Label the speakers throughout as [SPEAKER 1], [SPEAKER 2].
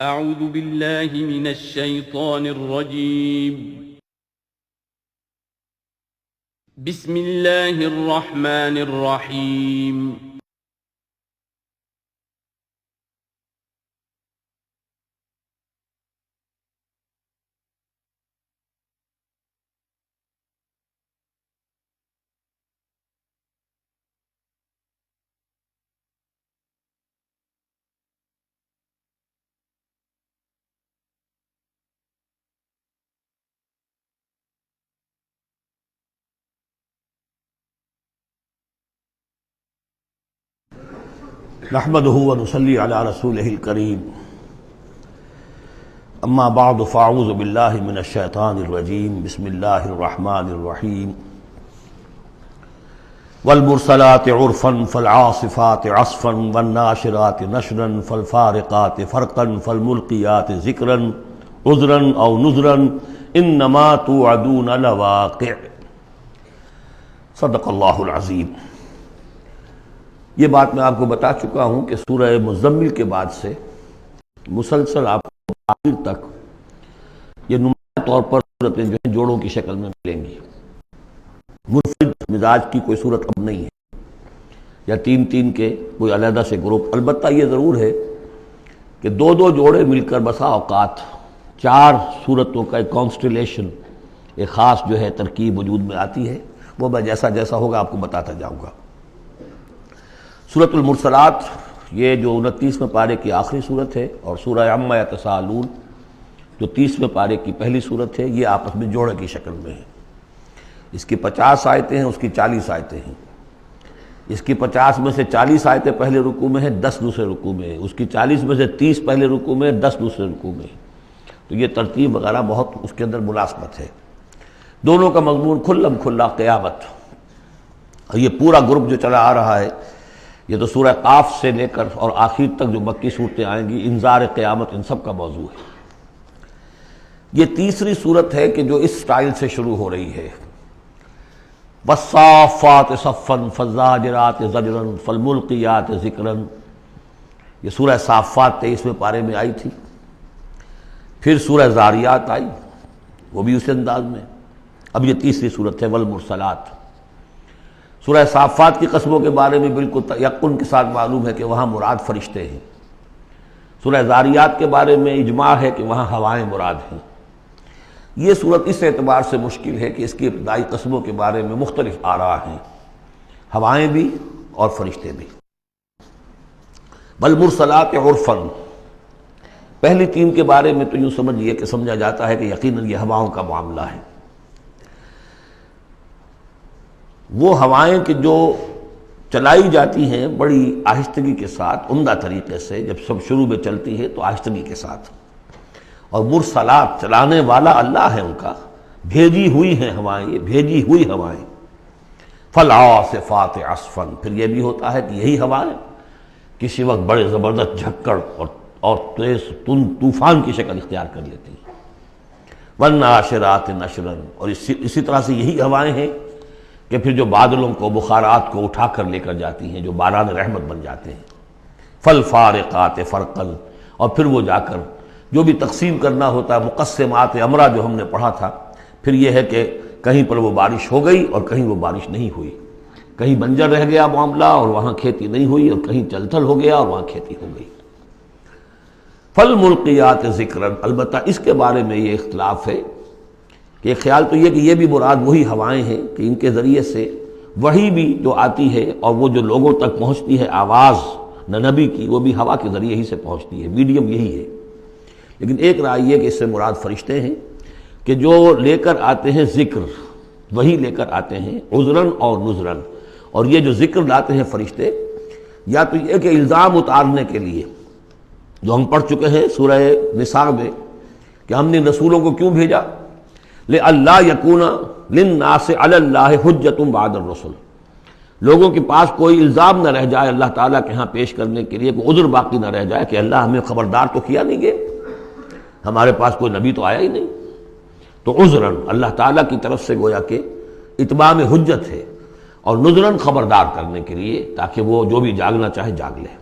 [SPEAKER 1] أعوذ بالله من الشيطان الرجيم. بسم الله الرحمن الرحيم.
[SPEAKER 2] نحمده ونصلي على رسوله الكريم اما بعد فاعوذ بالله من الشيطان الرجيم بسم الله الرحمن الرحيم والمرسلات عرفا فالعاصفات عصفا والناشرات نشرا فالفارقات فرقا فالملقيات ذكرا عذرا او نذرا انما توعدون لواقع صدق اللہ العظیم۔ یہ بات میں آپ کو بتا چکا ہوں کہ سورہ مزمل کے بعد سے مسلسل آپ کو آخر تک یہ نمایاں طور پر صورتیں جو ہیں جوڑوں کی شکل میں ملیں گی۔ منفرد مزاج کی کوئی صورت اب نہیں ہے، یا تین تین کے کوئی علیحدہ سے گروپ۔ البتہ یہ ضرور ہے کہ دو دو جوڑے مل کر بسا اوقات چار صورتوں کا ایک کانسٹیلیشن، ایک خاص جو ہے ترکیب وجود میں آتی ہے۔ وہ میں جیسا جیسا ہوگا آپ کو بتاتا جاؤں گا۔ سورۃ المرسلات یہ جو 29ویں پارے کی آخری صورت ہے، اور سورہ عما یتساءلون جو 30ویں پارے کی پہلی صورت ہے، یہ آپس میں جوڑے کی شکل میں ہے۔ اس کی 50 آیتیں ہیں، اس کی 40 آیتیں ہیں۔ اس کی 50 میں سے 40 آیتیں پہلے رکوع میں ہیں، 10 دوسرے رکوع میں ہیں۔ اس کی 40 میں سے 30 پہلے رکوع میں، 10 دوسرے رکوع میں ہیں۔ تو یہ ترتیب وغیرہ بہت اس کے اندر ملازمت ہے۔ دونوں کا مضمون کھلم کھلا قیامت، اور یہ پورا گروپ جو چلا آ رہا ہے، یہ تو سورہ قاف سے لے کر اور آخر تک جو مکی صورتیں آئیں گی، انذار قیامت ان سب کا موضوع ہے۔ یہ تیسری صورت ہے کہ جو اس سٹائل سے شروع ہو رہی ہے، والصافات صفا فالزاجرات زجرا فالملقیات ذکرا۔ یہ سورہ صافات 23ویں پارے میں آئی تھی، پھر سورہ زاریات آئی، وہ بھی اسی انداز میں۔ اب یہ تیسری صورت ہے والمرسلات۔ سورہ صافات کی قسموں کے بارے میں بالکل یقین کے ساتھ معلوم ہے کہ وہاں مراد فرشتے ہیں۔ سورہ زاریات کے بارے میں اجماع ہے کہ وہاں ہوائیں مراد ہیں۔ یہ صورت اس اعتبار سے مشکل ہے کہ اس کی ابتدائی قسموں کے بارے میں مختلف آراء ہیں، ہوائیں بھی اور فرشتے بھی۔ والمرسلات عرفا، پہلی تین کے بارے میں تو یوں سمجھیے کہ سمجھا جاتا ہے کہ یقیناً یہ ہواؤں کا معاملہ ہے۔ وہ ہوائیں کہ جو چلائی جاتی ہیں بڑی آہستگی کے ساتھ، عمدہ طریقے سے، جب سب شروع میں چلتی ہے تو آہستگی کے ساتھ، اور مرسلات چلانے والا اللہ ہے ان کا، بھیجی ہوئی ہیں ہوائیں، یہ بھیجی ہوئی ہوائیں۔ فالعاصفات عصفا، پھر یہ بھی ہوتا ہے کہ یہی ہوائیں کسی وقت بڑے زبردست جھکڑ اور تیز طوفان کی شکل اختیار کر لیتی ہیں۔ والناشرات نشرا، اور اسی طرح سے یہی ہوائیں ہیں کہ پھر جو بادلوں کو، بخارات کو اٹھا کر لے کر جاتی ہیں، جو باران رحمت بن جاتے ہیں۔ فالفارقات فرقا، اور پھر وہ جا کر جو بھی تقسیم کرنا ہوتا ہے، مقسمات امرہ جو ہم نے پڑھا تھا، پھر یہ ہے کہ کہیں پر وہ بارش ہو گئی اور کہیں وہ بارش نہیں ہوئی، کہیں بنجر رہ گیا معاملہ اور وہاں کھیتی نہیں ہوئی، اور کہیں چل تھل ہو گیا اور وہاں کھیتی ہو گئی۔ فالملقیات ذکرا، البتہ اس کے بارے میں یہ اختلاف ہے کہ خیال تو یہ کہ یہ بھی مراد وہی ہوائیں ہیں کہ ان کے ذریعے سے وحی بھی جو آتی ہے اور وہ جو لوگوں تک پہنچتی ہے آواز نبی کی، وہ بھی ہوا کے ذریعے ہی سے پہنچتی ہے، میڈیم یہی ہے۔ لیکن ایک رائے یہ کہ اس سے مراد فرشتے ہیں کہ جو لے کر آتے ہیں ذکر، وہی لے کر آتے ہیں عذراً اور نذراً۔ اور یہ جو ذکر لاتے ہیں فرشتے، یا تو یہ کہ الزام اتارنے کے لیے، جو ہم پڑھ چکے ہیں سورہ نساء میں کہ ہم نے رسولوں کو کیوں بھیجا، لِأَلَّا يَكُونَ لِلنَّاسِ عَلَى اللَّهِ حُجَّةٌ بَعْدَ الرُّسُلِ، لوگوں کے پاس کوئی الزام نہ رہ جائے اللہ تعالیٰ کے ہاں پیش کرنے کے لیے، کوئی عذر باقی نہ رہ جائے کہ اللہ ہمیں خبردار تو کیا نہیں گئے، ہمارے پاس کوئی نبی تو آیا ہی نہیں۔ تو عذراً اللہ تعالیٰ کی طرف سے گویا کہ اتمام حجت ہے، اور نذراً خبردار کرنے کے لیے، تاکہ وہ جو بھی جاگنا چاہے جاگ لے۔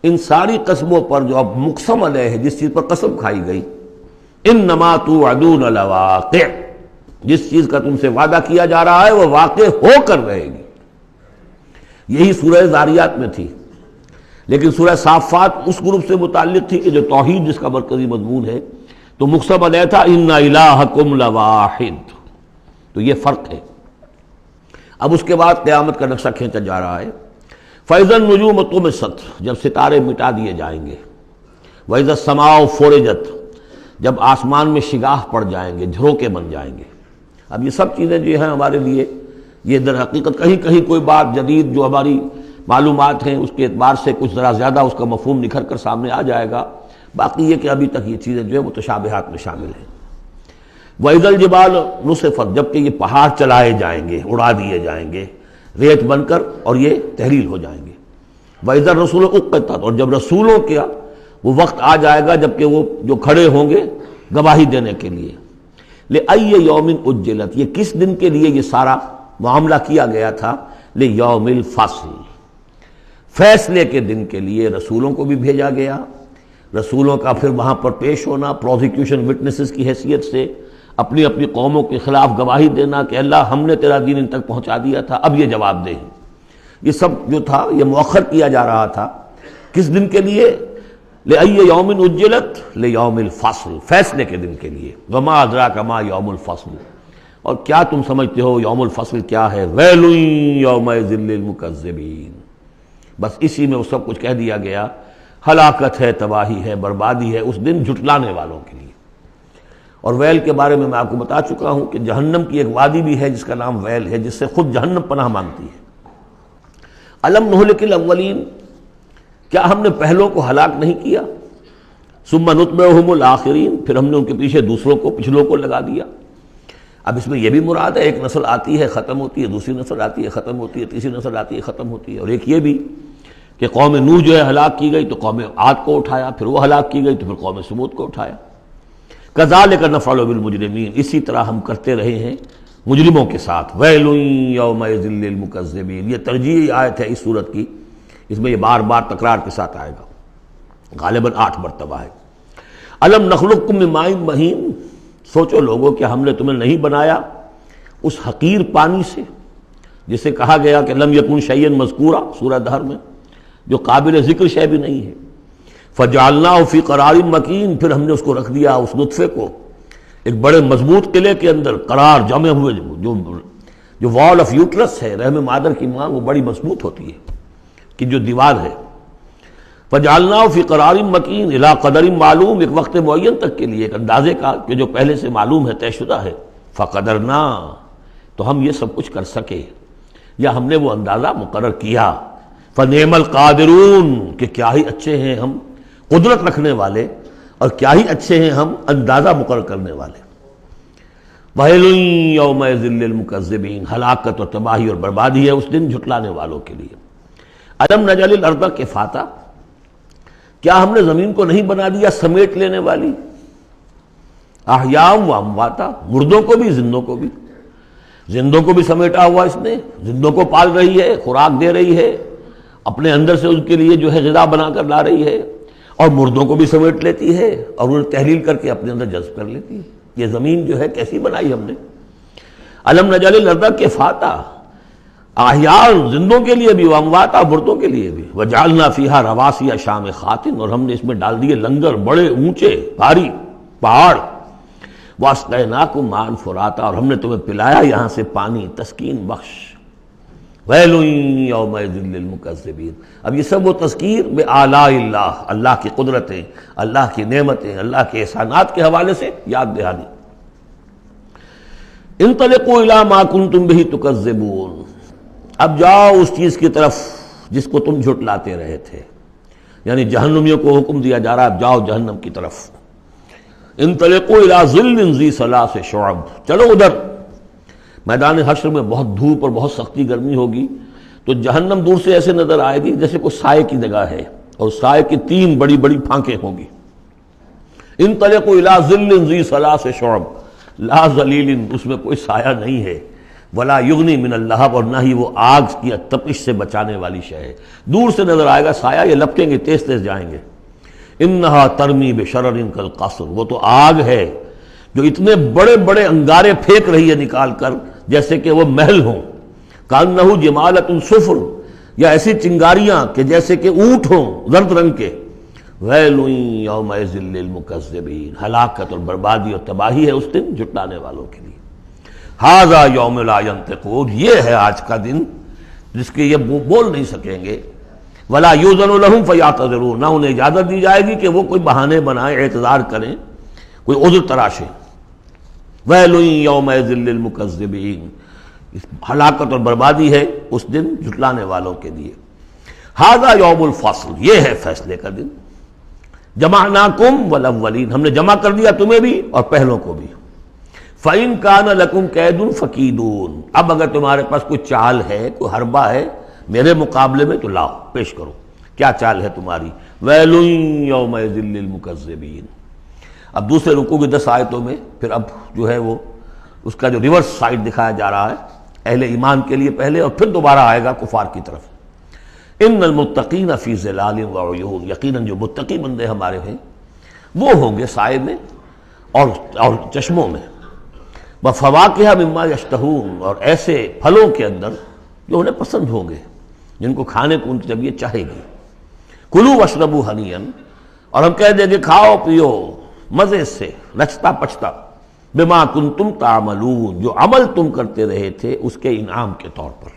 [SPEAKER 2] ان ساری قسموں پر جو اب مقسم علیہ ہے، جس چیز پر قسم کھائی گئی، انما توعدون لواقع، جس چیز کا تم سے وعدہ کیا جا رہا ہے وہ واقع ہو کر رہے گی. یہی سورہ ذاریات میں تھی، لیکن سورہ صافات اس گروپ سے متعلق تھی کہ جو توحید جس کا مرکزی مضمون ہے، تو مقسم علیہ تھا ان الہکم لواحد. تو یہ فرق ہے. اب اس کے بعد قیامت کا نقشہ کھینچا جا رہا ہے. فَإِذَا النُّجُومُ طُمِسَتْ، جب ستارے مٹا دیے جائیں گے. وَإِذَا السَّمَاءُ فُرِجَتْ، جب آسمان میں شگاہ پڑ جائیں گے، جھروکے بن جائیں گے. اب یہ سب چیزیں جو ہیں ہمارے لیے، یہ در حقیقت کہیں کہیں کوئی بات جدید جو ہماری معلومات ہیں اس کے اعتبار سے کچھ ذرا زیادہ اس کا مفہوم نکھر کر سامنے آ جائے گا. باقی یہ کہ ابھی تک یہ چیزیں جو ہے متشابہات میں شامل ہیں. وَإِذَا الْجِبَالُ نُصِفَتْ، جبکہ یہ پہاڑ چلائے جائیں گے، اڑا دیے جائیں گے ریت بن کر، اور یہ تحلیل ہو جائیں گے. وَإِذَا الرُّسُلُ أُقِّتَتْ، اور جب رسولوں کا وہ وقت آ جائے گا جبکہ وہ جو کھڑے ہوں گے گواہی دینے کے لیے. لِأَيِّ يَوْمٍ أُجِّلَتْ، یہ کس دن کے لیے یہ سارا معاملہ کیا گیا تھا؟ لِيَوْمِ الْفَصْلِ، فیصلے کے دن کے لیے رسولوں کو بھی بھیجا گیا. رسولوں کا پھر وہاں پر پیش ہونا، پروزیکیوشن وٹنسز کی حیثیت سے اپنی اپنی قوموں کے خلاف گواہی دینا کہ اللہ ہم نے تیرا دین ان تک پہنچا دیا تھا، اب یہ جواب دے. یہ سب جو تھا یہ مؤخر کیا جا رہا تھا. کس دن کے لیے؟ لِأَيِّ يَوْمٍ أُجِّلَتْ لِيَوْمِ الْفَصْلِ، فیصلے کے دن کے لیے. وَمَا أَدْرَاكَ مَا يَوْمُ الْفَصْلِ، اور کیا تم سمجھتے ہو یوم الفصل کیا ہے؟ وَيْلٌ يَوْمَئِذٍ لِّلْمُكَذِّبِينَ، بس اسی میں وہ سب کچھ کہہ دیا گیا. ہلاکت ہے، تباہی ہے، بربادی ہے اس دن جھٹلانے والوں کے لیے. اور ویل کے بارے میں آپ کو بتا چکا ہوں کہ جہنم کی ایک وادی بھی ہے جس کا نام ویل ہے، جس سے خود جہنم پناہ مانگتی ہے. الم نہلک الاولین، کیا ہم نے پہلوں کو ہلاک نہیں کیا؟ ثم نتبعہم الآخرین، پھر ہم نے ان کے پیچھے دوسروں کو، پچھلوں کو لگا دیا. اب اس میں یہ بھی مراد ہے، ایک نسل آتی ہے ختم ہوتی ہے، دوسری نسل آتی ہے ختم ہوتی ہے، تیسری نسل آتی ہے ختم ہوتی ہے. اور ایک یہ بھی کہ قوم نوح جو ہے ہلاک کی گئی تو قوم عاد کو اٹھایا، پھر وہ ہلاک کی گئی تو پھر قوم سمود کو اٹھایا. کذالک نفعل بالمجرمین، اسی طرح ہم کرتے رہے ہیں مجرموں کے ساتھ. ویل یومئذ للمکذبین، یہ ترجیحی آیت ہے اس صورت کی، اس میں یہ بار بار تکرار کے ساتھ آئے گا، غالباً 8 مرتبہ ہے. الم نخلقکم من ماء مہین، سوچو لوگوں کہ ہم نے تمہیں نہیں بنایا اس حقیر پانی سے جسے کہا گیا کہ لم یکن شیئا مذکورا سورہ دہر میں، جو قابل ذکر شے بھی نہیں ہے. فجعلناہ فی قرار مکین، پھر ہم نے اس کو رکھ دیا، اس نطفے کو ایک بڑے مضبوط قلعے کے اندر قرار جمے ہوئے. جو وال آف یوٹرس ہے، رحم مادر کی ماں، وہ بڑی مضبوط ہوتی ہے کہ جو دیوار ہے. فجعلناہ فی قرار مکین الی قدر معلوم، ایک وقت معین تک کے لیے، ایک اندازے کا کہ جو پہلے سے معلوم ہے، طے شدہ ہے. فقدرنا، تو ہم یہ سب کچھ کر سکے، یا ہم نے وہ اندازہ مقرر کیا. فنعم القادرون، کہ کیا ہی اچھے ہیں ہم قدرت رکھنے والے، اور کیا ہی اچھے ہیں ہم اندازہ مقرر کرنے والے. وَيْلٌ يَوْمَئِذٍ لِّلْمُكَذِّبِينَ، ہلاکت اور تباہی اور بربادی ہے اس دن جھٹلانے والوں کے لیے. الم نجعل الارض کفاتا، کیا ہم نے زمین کو نہیں بنا دیا سمیٹ لینے والی؟ احیاء و امواتا، مردوں کو بھی زندوں کو بھی. زندوں کو بھی سمیٹا ہوا اس نے، زندوں کو پال رہی ہے، خوراک دے رہی ہے، اپنے اندر سے ان کے لیے جو ہے غذا بنا کر لا رہی ہے، اور مردوں کو بھی سمیٹ لیتی ہے اور انہیں تحلیل کر کے اپنے اندر جذب کر لیتی ہے. یہ زمین جو ہے کیسی بنائی ہم نے. الم نجعل الارض کفاتا، احیاء زندوں کے لیے بھی، وامواتا مردوں کے لیے بھی. وجعلنا فیہا رواسی شامخات، اور ہم نے اس میں ڈال دیے لنگر بڑے اونچے بھاری پہاڑ. واسقیناکم ماء فراتا، اور ہم نے تمہیں پلایا یہاں سے پانی تسکین بخش. ویل یومئذ للمکذبین، اب یہ سب وہ تذکیر بآلاء اللہ، اللہ کی قدرتیں، اللہ کی نعمتیں، اللہ کے احسانات کے حوالے سے یاد دہانی. انطلقوا الی ما کنتم بہ تکذبون، اب جاؤ اس چیز کی طرف جس کو تم جھٹلاتے رہے تھے. یعنی جہنمیوں کو حکم دیا جا رہا ہے اب جاؤ جہنم کی طرف. انطلقوا الی ظل ذی ثلاث شعب، چلو ادھر. میدان حشر میں بہت دھوپ اور بہت سختی گرمی ہوگی، تو جہنم دور سے ایسے نظر آئے گی جیسے کوئی سائے کی جگہ ہے، اور سائے کی 3 بڑی بڑی پھانکیں ہوں گی. انطلقوا الی ظل ذی ثلاث شعب لا ظلیل، اس میں کوئی سایہ نہیں ہے، ولا یغنی من اللہب، اور نہ ہی وہ آگ کی تپش سے بچانے والی شے ہے۔ دور سے نظر آئے گا سایہ، یہ لپکیں گے، تیز تیز جائیں گے۔ انہا ترمی بشرر کالقصر، وہ تو آگ ہے جو اتنے بڑے بڑے انگارے پھینک رہی ہے نکال کر جیسے کہ وہ محل ہوں۔ کانہ جمالۃ صفر، یا ایسی چنگاریاں کہ جیسے کہ اونٹ ہوں زرد رنگ کے۔ ویل یومئذ للمکذبین، ہلاکت اور بربادی اور تباہی ہے اس دن جھٹلانے والوں کے لیے۔ ھذا یوم لا ینطقون، یہ ہے آج کا دن جس کے یہ بول نہیں سکیں گے۔ ولا یؤذن لهم فیعتذرون، نہ انہیں اجازت دی جائے گی کہ وہ کوئی بہانے بنائیں، اعتذار کریں، کوئی عذر تراشیں۔ ویل یومئذ للمکذبین، ہلاکت اور بربادی ہے اس دن جھٹلانے والوں کے لیے۔ ھذا یوم الفصل، یہ ہے فیصلے کا دن۔ جمعناکم والاولین، ہم نے جمع کر دیا تمہیں بھی اور پہلوں کو بھی۔ فَإِن كَانَ لَكُمْ كَيْدٌ فَكِيدُونِ، اب اگر تمہارے پاس کوئی چال ہے، کوئی حربہ ہے میرے مقابلے میں تو لاؤ، پیش کرو، کیا چال ہے تمہاری؟ وَيْلٌ يَوْمَئِذٍ لِّلْمُكَذِّبِينَ۔ اب دوسرے رکوع کی 10 آیتوں میں پھر اب جو ہے وہ اس کا جو ریورس سائڈ دکھایا جا رہا ہے، اہل ایمان کے لیے پہلے اور پھر دوبارہ آئے گا کفار کی طرف۔ ان المتقین فی ظلال وعیون، یقیناً جو متقی بندے ہمارے ہیں وہ ہوں گے سائے میں اور چشموں میں۔ وفواکہ مما یشتہون، اور ایسے پھلوں کے اندر جو انہیں پسند ہوں گے، جن کو کھانے کو ان کی طبیعت چاہے گی۔ کلوا واشربوا ہنیئا، اور ہم کہہ دیں گے کھاؤ پیو مزے سے، رچتا پچتا، بما کنتم تعملون، جو عمل تم کرتے رہے تھے اس کے انعام کے طور پر۔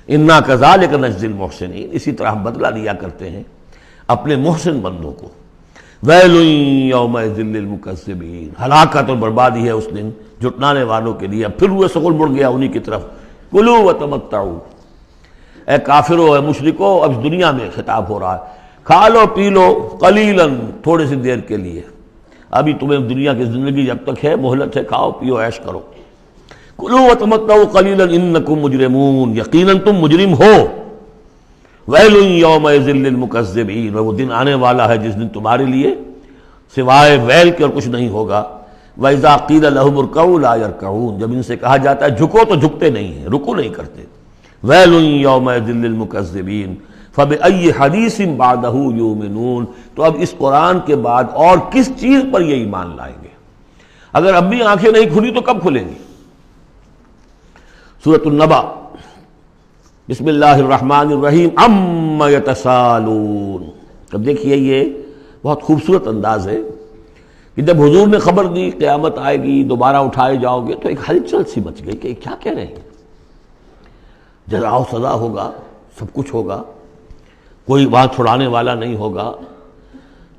[SPEAKER 2] انا کذالک نجزی المحسنین، اسی طرح ہم بدلہ دیا کرتے ہیں اپنے محسن بندوں کو۔ ویل یومئذ للمکذبین، ہلاکت اور بربادی ہے اس دن جھٹلانے والوں کے لیے۔ اب پھر وہ سغل مڑ گیا انہی کی طرف۔ کلوا وتمتعوا، اے کافرو، اے مشرکو، اب دنیا میں خطاب ہو رہا ہے، کھا لو پی لو قلیلا، تھوڑی سی دیر کے لیے، ابھی تمہیں دنیا کی زندگی جب تک ہے مہلت ہے، کھاؤ پیو عیش کرو۔ کلوا وتمتعوا قلیلا انکم مجرمون، یقیناً تم مجرم ہو۔ ویل یومئذ للمکذبین، وہ دن آنے والا ہے جس دن تمہارے لیے سوائے ویل کے اور کچھ نہیں ہوگا۔ وَإِذَا قِيلَ لَهُمُ ارْكَعُوا لَا يَرْكَعُونَ، جب ان سے کہا جاتا ہے جھکو تو جھکتے نہیں ہیں، رکو نہیں کرتے۔ ویل یومئذ للمکذبین فَبِأَيِّ حَدِيثٍ بَعْدَهُ يُؤْمِنُونَ، تو اب اس قرآن کے بعد اور کس چیز پر یہ ایمان لائیں گے؟ اگر اب بھی آنکھیں نہیں کھلی تو کب کھلیں گی؟ سورۃ النبأ، بسم اللہ الرحمن الرحیم، عَمَّ يَتَسَاءَلُونَ۔ اب دیکھیے یہ بہت خوبصورت انداز ہے کہ جب حضور نے خبر دی قیامت آئے گی، دوبارہ اٹھائے جاؤ گے، تو ایک ہلچل سی مچ گئی کہ کیا کہہ رہے ہیں، جزا و سزا ہوگا، سب کچھ ہوگا، کوئی بات چھڑانے والا نہیں ہوگا۔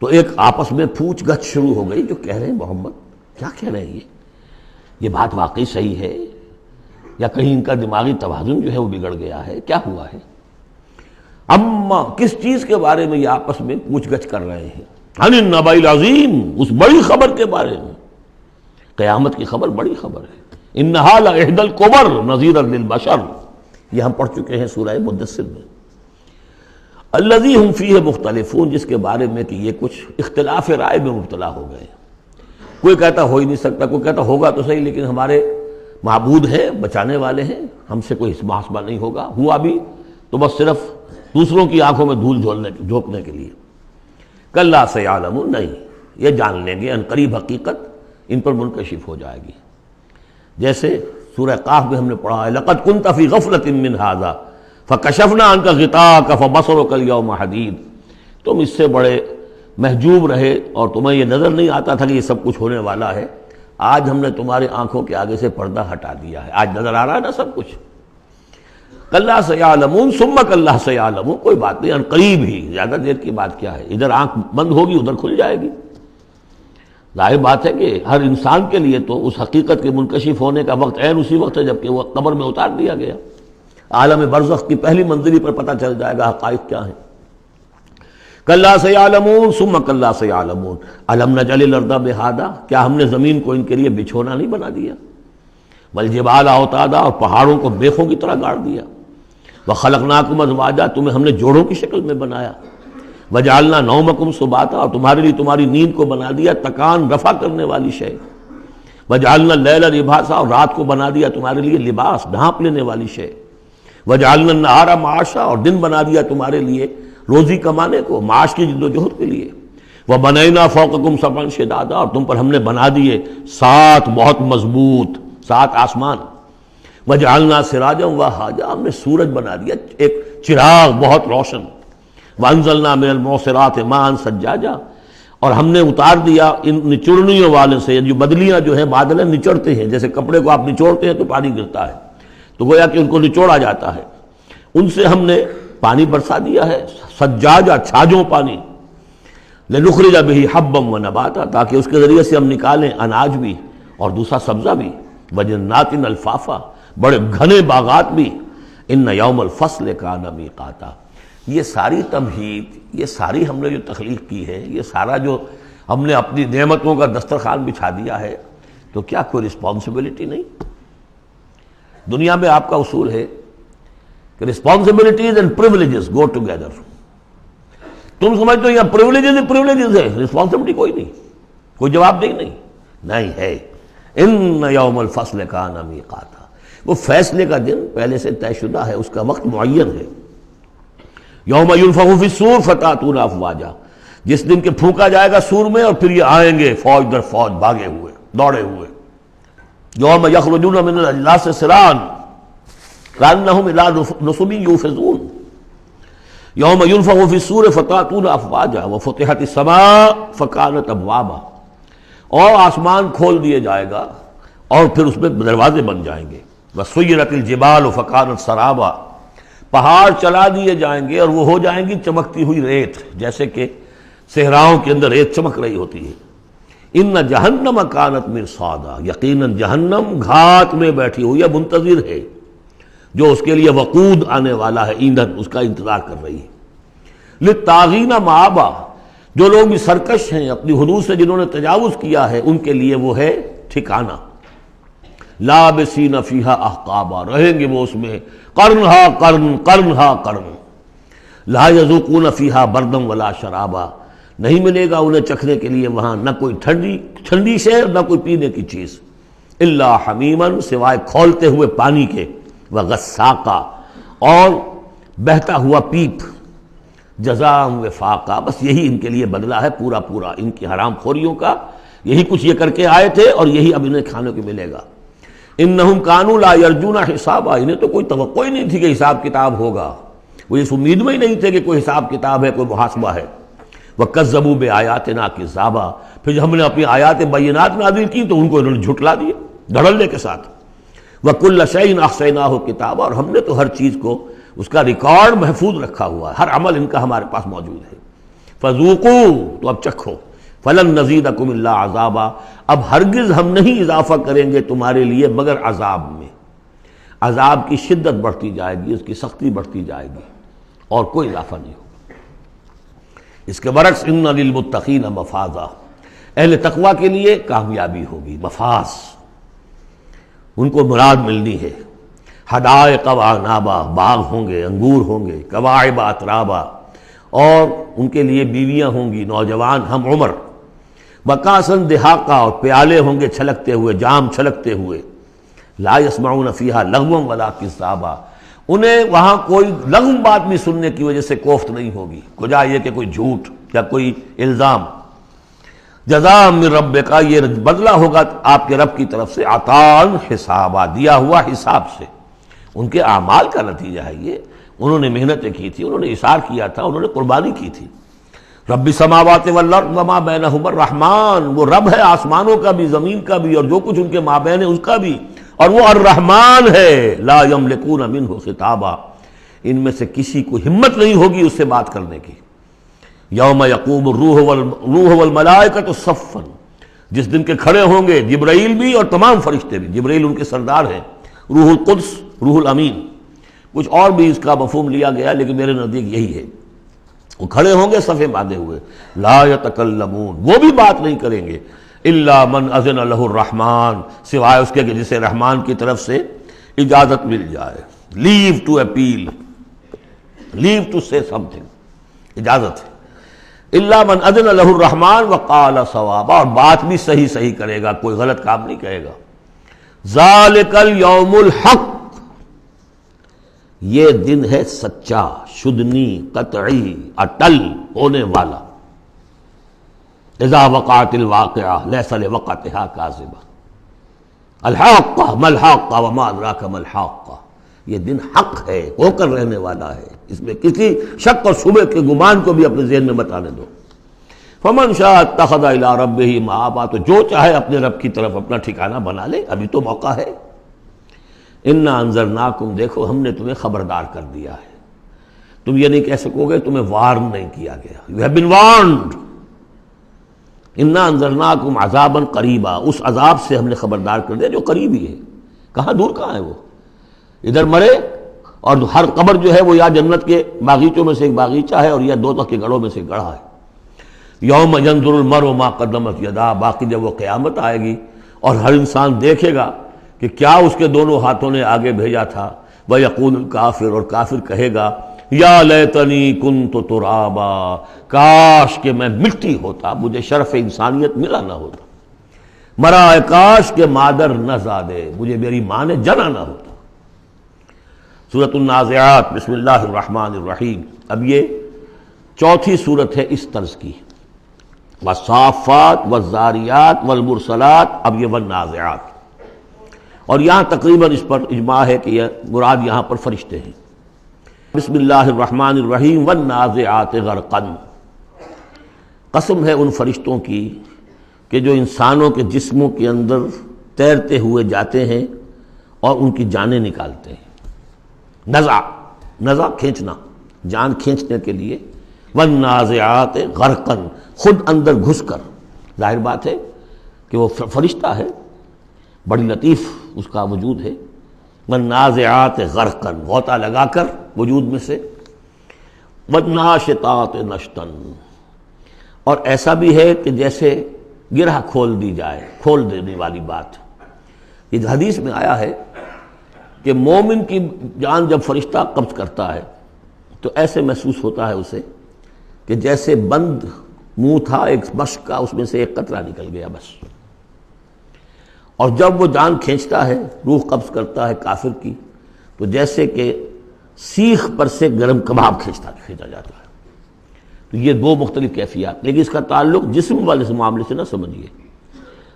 [SPEAKER 2] تو ایک آپس میں پوچھ گچھ شروع ہو گئی، جو کہہ رہے ہیں محمد کیا کہہ رہے ہیں، یہ بات واقعی صحیح ہے یا کہیں ان کا دماغی توازن جو ہے وہ بگڑ گیا ہے، کیا ہوا ہے؟ اما، کس چیز کے بارے میں یہ آپس میں پوچھ گچھ کر رہے ہیں؟ عن النبأ العظیم، اس بڑی خبر کے بارے میں۔ قیامت کی خبر بڑی خبر ہے۔ انہا لإحدی الکبر نذیرا للبشر، یہ ہم پڑھ چکے ہیں سورہ مدثر میں۔ الذی ہم فیہ مختلفون، جس کے بارے میں کہ یہ کچھ اختلاف رائے میں مبتلا ہو گئے، کوئی کہتا ہو ہی نہیں سکتا، کوئی کہتا ہوگا تو صحیح لیکن ہمارے معبود ہیں، بچانے والے ہیں، ہم سے کوئی محاسبہ نہیں ہوگا، ہوا بھی تو بس صرف دوسروں کی آنکھوں میں دھول جھونکنے کے لیے۔ کلا سیعلمون، نہیں، یہ جان لیں گے، ان قریب حقیقت ان پر منکشف ہو جائے گی۔ جیسے سورہ قاف میں ہم نے پڑھا ہے، لقد كنت في غفلة من هذا فكشفنا عنك غطاءك فبصرك اليوم حديد، تم اس سے بڑے محجوب رہے اور تمہیں یہ نظر نہیں آتا تھا کہ یہ سب کچھ ہونے والا ہے، آج ہم نے تمہاری آنکھوں کے آگے سے پردہ ہٹا دیا ہے، آج نظر آ رہا ہے نا سب کچھ۔ کلا سیعلمون ثم کلا سیعلمون، کوئی بات نہیں، ان قریب ہی، زیادہ دیر کی بات کیا ہے، ادھر آنکھ بند ہوگی ادھر کھل جائے گی۔ ظاہر بات ہے کہ ہر انسان کے لیے تو اس حقیقت کے منکشف ہونے کا وقت عین اسی وقت ہے جبکہ وہ قبر میں اتار دیا گیا۔ عالم برزخ کی پہلی منزلی پر پتہ چل جائے گا حقائق کیا ہیں۔ کلا سیعلمون ثم کلا سیعلمون الم نجعل الارض بہادا، کیا ہم نے زمین کو ان کے لیے بچھونا نہیں بنا دیا؟ والجبال اوتادا، اور پہاڑوں کو بیخوں کی طرح گاڑ دیا۔ وخلقناکم ازواجا، تمہیں ہم نے جوڑوں کی شکل میں بنایا۔ وجعلنا نومکم سباتا، اور تمہارے لیے تمہاری نیند کو بنا دیا تکان رفع کرنے والی شے۔ وجعلنا اللیل لباسا، اور رات کو بنا دیا تمہارے لیے لباس، ڈھانپ لینے والی شے، وجعلنا النہار معاشا، اور دن بنا دیا تمہارے لیے روزی کمانے کو، معاش کی جد و جہد کے لیے، وبنینا فوقکم سبعا شدادا، اور تم پر ہم نے بنا دیے 7 بہت مضبوط 7 آسمان، وجعلنا سراجا وہاجا، ہم نے سورج بنا دیا ایک چراغ بہت روشن، وانزلنا من المعصرات ماء ثجاجا، اور ہم نے اتار دیا ان نچوڑنیوں والے سے، جو بدلیاں جو ہیں بادل نچوڑتے ہیں، جیسے کپڑے کو آپ نچوڑتے ہیں تو پانی گرتا ہے، تو گویا کہ ان کو نچوڑا جاتا ہے، ان سے ہم نے پانی برسا دیا ہے، سجاجا چھاجوں پانی، لنخرج به حبا ونباتا، تاکہ اس کے ذریعے سے ہم نکالیں اناج بھی اور دوسرا سبزہ بھی، وجنات الفافا، بڑے گھنے باغات بھی، ان یوم الفصل کان میقاتا۔ یہ ساری تمہید، یہ ساری ہم نے جو تخلیق کی ہے، یہ سارا جو ہم نے اپنی نعمتوں کا دسترخوان بچھا دیا ہے، تو کیا کوئی رسپانسبلٹی نہیں؟ دنیا میں آپ کا اصول ہے کہ responsibilities and privileges go together. تم سمجھتے ہو یہ پریولیجز ہی پریولیجز ہے، رسپانسبلٹی کوئی نہیں، کوئی جواب نہیں ہے۔ ان یوم الفصل کان میقاتا، وہ فیصلے کا دن پہلے سے طے شدہ ہے، اس کا وقت معین ہے۔ یوم ینفخ فی الصور فتأتون افواجا، جس دن کہ پھونکا جائے گا سور میں اور پھر یہ آئیں گے فوج در فوج، بھاگے ہوئے دوڑے ہوئے۔ یوم یخرجون من الاجلاس سراعا کأنہم الی نصب یوفضون، یوم ینفخ فی الصور فتأتون افواجا وفتحت السماء فکانت ابوابا، اور آسمان کھول دیے جائے گا اور پھر اس میں دروازے بن جائیں گے، وسیرت الجبال فکانت سرابا، پہاڑ چلا دیے جائیں گے اور وہ ہو جائیں گی چمکتی ہوئی ریت، جیسے کہ صحراؤں کے اندر ریت چمک رہی ہوتی ہے۔ ان جہنم کانت مرصادا، یقیناً جہنم گھات میں بیٹھی ہوئی ہے، منتظر ہے، جو اس کے لیے وقود آنے والا ہے، ایندھن، اس کا انتظار کر رہی ہے۔ للطاغین مآبا، جو لوگ بھی سرکش ہیں، اپنی حدود سے جنہوں نے تجاوز کیا ہے، ان کے لیے وہ ہے ٹھکانہ۔ لابسین فیہا احقابا، رہیں گے وہ اس میں قرنہا قرن قرنہا قرن، لا یذوقون فیہا بردا ولا شرابا، نہیں ملے گا انہیں چکھنے کے لیے وہاں نہ کوئی ٹھنڈی شے نہ کوئی پینے کی چیز، الا حمیما، سوائے کھولتے ہوئے پانی کے، وغساقا، اور بہتا ہوا پیپ، جزاء وفاقا، بس یہی ان کے لیے بدلہ ہے پورا پورا ان کی حرام خوریوں کا، یہی کچھ یہ کر کے آئے تھے اور یہی اب انہیں کھانے کو ملے گا۔ انہم کانوا لا یرجون حسابا، انہیں تو کوئی توقع ہی نہیں تھی کہ حساب کتاب ہوگا، وہ اس امید میں ہی نہیں تھے کہ کوئی حساب کتاب ہے، کوئی محاسبہ ہے۔ وکذبوا بآیاتنا کذابا، پھر جب ہم نے اپنی آیات بینات نازل کی تو ان کو انہوں نے جھٹلا دیا دھڑلے کے ساتھ۔ وکل شیء احصیناہ کتابا، اور ہم نے تو ہر چیز کو اس کا ریکارڈ محفوظ رکھا ہوا ہے، ہر عمل ان کا ہمارے پاس موجود ہے۔ فذوقوا، تو اب چکھو، فلن نزیدکم الا عذابا، اب ہرگز ہم نہیں اضافہ کریں گے تمہارے لیے مگر عذاب میں، عذاب کی شدت بڑھتی جائے گی، اس کی سختی بڑھتی جائے گی، اور کوئی اضافہ نہیں ہوگا۔ اس کے برعکس ان للمتقین مفازا، اہل تقوی کے لیے کامیابی ہوگی، مفاز، ان کو مراد ملنی ہے۔ حدائق وعنابا، باغ ہوں گے، انگور ہوں گے، کواعب اترابا، اور ان کے لیے بیویاں ہوں گی نوجوان ہم عمر، وکاسن دہاقا، اور پیالے ہوں گے چھلکتے ہوئے، جام چھلکتے ہوئے، لا یسمعون فیہا لغوا ولا کذابا، انہیں وہاں کوئی لغو بات بھی سننے کی وجہ سے کوفت نہیں ہوگی، کجا یہ کہ کوئی جھوٹ یا کوئی الزام۔ جزاء من ربک، یہ بدلہ ہوگا آپ کے رب کی طرف سے، عطاء حسابا، دیا ہوا حساب سے، ان کے اعمال کا نتیجہ ہے یہ، انہوں نے محنتیں کی تھی، انہوں نے اثار کیا تھا، انہوں نے قربانی کی تھی۔ رب السماوات والارض وما بینہما الرحمن، وہ رب ہے آسمانوں کا بھی، زمین کا بھی، اور جو کچھ ان کے مابین ہے اس کا بھی، اور وہ الرحمن ہے، لا یملکون منہ خطابا، ان میں سے کسی کو ہمت نہیں ہوگی اس سے بات کرنے کی۔ یوم یقوم الروح والملائکۃ صفا، جس دن کے کھڑے ہوں گے جبرائیل بھی اور تمام فرشتے بھی، جبرائیل ان کے سردار ہیں، روح القدس، روح الامین، کچھ اور بھی اس کا مفہوم لیا گیا لیکن میرے نزدیک یہی ہے۔ وہ کھڑے ہوں گے صفے باندھے ہوئے، لا یتکلمون، وہ بھی بات نہیں کریں گے، الا من اذن لہ الرحمن، سوائے اس کے کہ جسے رحمان کی طرف سے اجازت مل جائے، لیو ٹو اپیل، لیو ٹو سے سم تھنگ، اجازت ہے۔ الا من اذن له الرحمن وقال صوابا، اور بات بھی صحیح صحیح کرے گا، کوئی غلط کام نہیں کہے گا۔ ذالک الیوم الحق، یہ دن ہے سچا، شدنی، قطعی، اٹل ہونے والا۔ اذا وقعت الواقعہ لیس لوقعتها کاذبہ، الحاقہ ما الحاقہ وما ادراک ما الحاقہ، یہ دن حق ہے، ہو کر رہنے والا ہے، اس میں کسی شک اور شبہ کے گمان کو بھی اپنے ذہن میں مت آنے دو۔ فمن شاء اتخذ الی ربہ مآبا، تو جو چاہے اپنے رب کی طرف اپنا ٹھکانہ بنا لے، ابھی تو موقع ہے۔ انا انذرناکم، دیکھو ہم نے تمہیں خبردار کر دیا ہے، تم یہ نہیں کہہ سکو گے تمہیں وارن نہیں کیا گیا، یو ہیو بین وارنڈ۔ انا انذرناکم عذابا قریبا، اس عذاب سے ہم نے خبردار کر دیا جو قریب ہی ہے، کہاں دور کہاں ہے وہ، ادھر مرے اور ہر قبر جو ہے وہ یا جنت کے باغیچوں میں سے ایک باغیچہ ہے اور یا دوزخ کے گڑھوں میں سے گڑھا ہے۔ یوم ینظر المرء ما قدمت یداہ، باقی جب وہ قیامت آئے گی اور ہر انسان دیکھے گا کہ کیا اس کے دونوں ہاتھوں نے آگے بھیجا تھا، وَيَقُولُ الْكَافِرُ، اور کافر کہے گا یا لیتنی کنت ترابا، کاش کہ میں مٹی ہوتا، مجھے شرف انسانیت ملا نہ ہوتا، مرا کاش کہ مادر نہ زادے، مجھے میری ماں نے جنا نہ ہوتا۔ سورۃ النازعات، بسم اللہ الرحمن الرحیم۔ اب یہ چوتھی صورت ہے اس طرز کی، والصافات والذاریات والمرسلات، اب یہ والنازعات، اور یہاں تقریباً اس پر اجماع ہے کہ یہ مراد یہاں پر فرشتے ہیں۔ بسم اللہ الرحمن الرحیم، والنازعات غرقا، قسم ہے ان فرشتوں کی کہ جو انسانوں کے جسموں کے اندر تیرتے ہوئے جاتے ہیں اور ان کی جانیں نکالتے ہیں۔ نزع کھینچنا، جان کھینچنے کے لیے، والنازعات غرقا، خود اندر گھس کر، ظاہر بات ہے کہ وہ فرشتہ ہے، بڑی لطیف اس کا وجود ہے۔ والنازعات غرقا، غوطہ لگا کر وجود میں سے۔ والناشطات نشطا، اور ایسا بھی ہے کہ جیسے گرہ کھول دی جائے، کھول دینے والی بات۔ یہ حدیث میں آیا ہے کہ مومن کی جان جب فرشتہ قبض کرتا ہے تو ایسے محسوس ہوتا ہے اسے کہ جیسے بند منہ تھا ایک مشک کا، اس میں سے ایک قطرہ نکل گیا بس۔ اور جب وہ جان کھینچتا ہے، روح قبض کرتا ہے کافر کی، تو جیسے کہ سیخ پر سے گرم کباب کھینچا جاتا ہے۔ تو یہ دو مختلف کیفیات، لیکن اس کا تعلق جسم والے معاملے سے نہ سمجھیے۔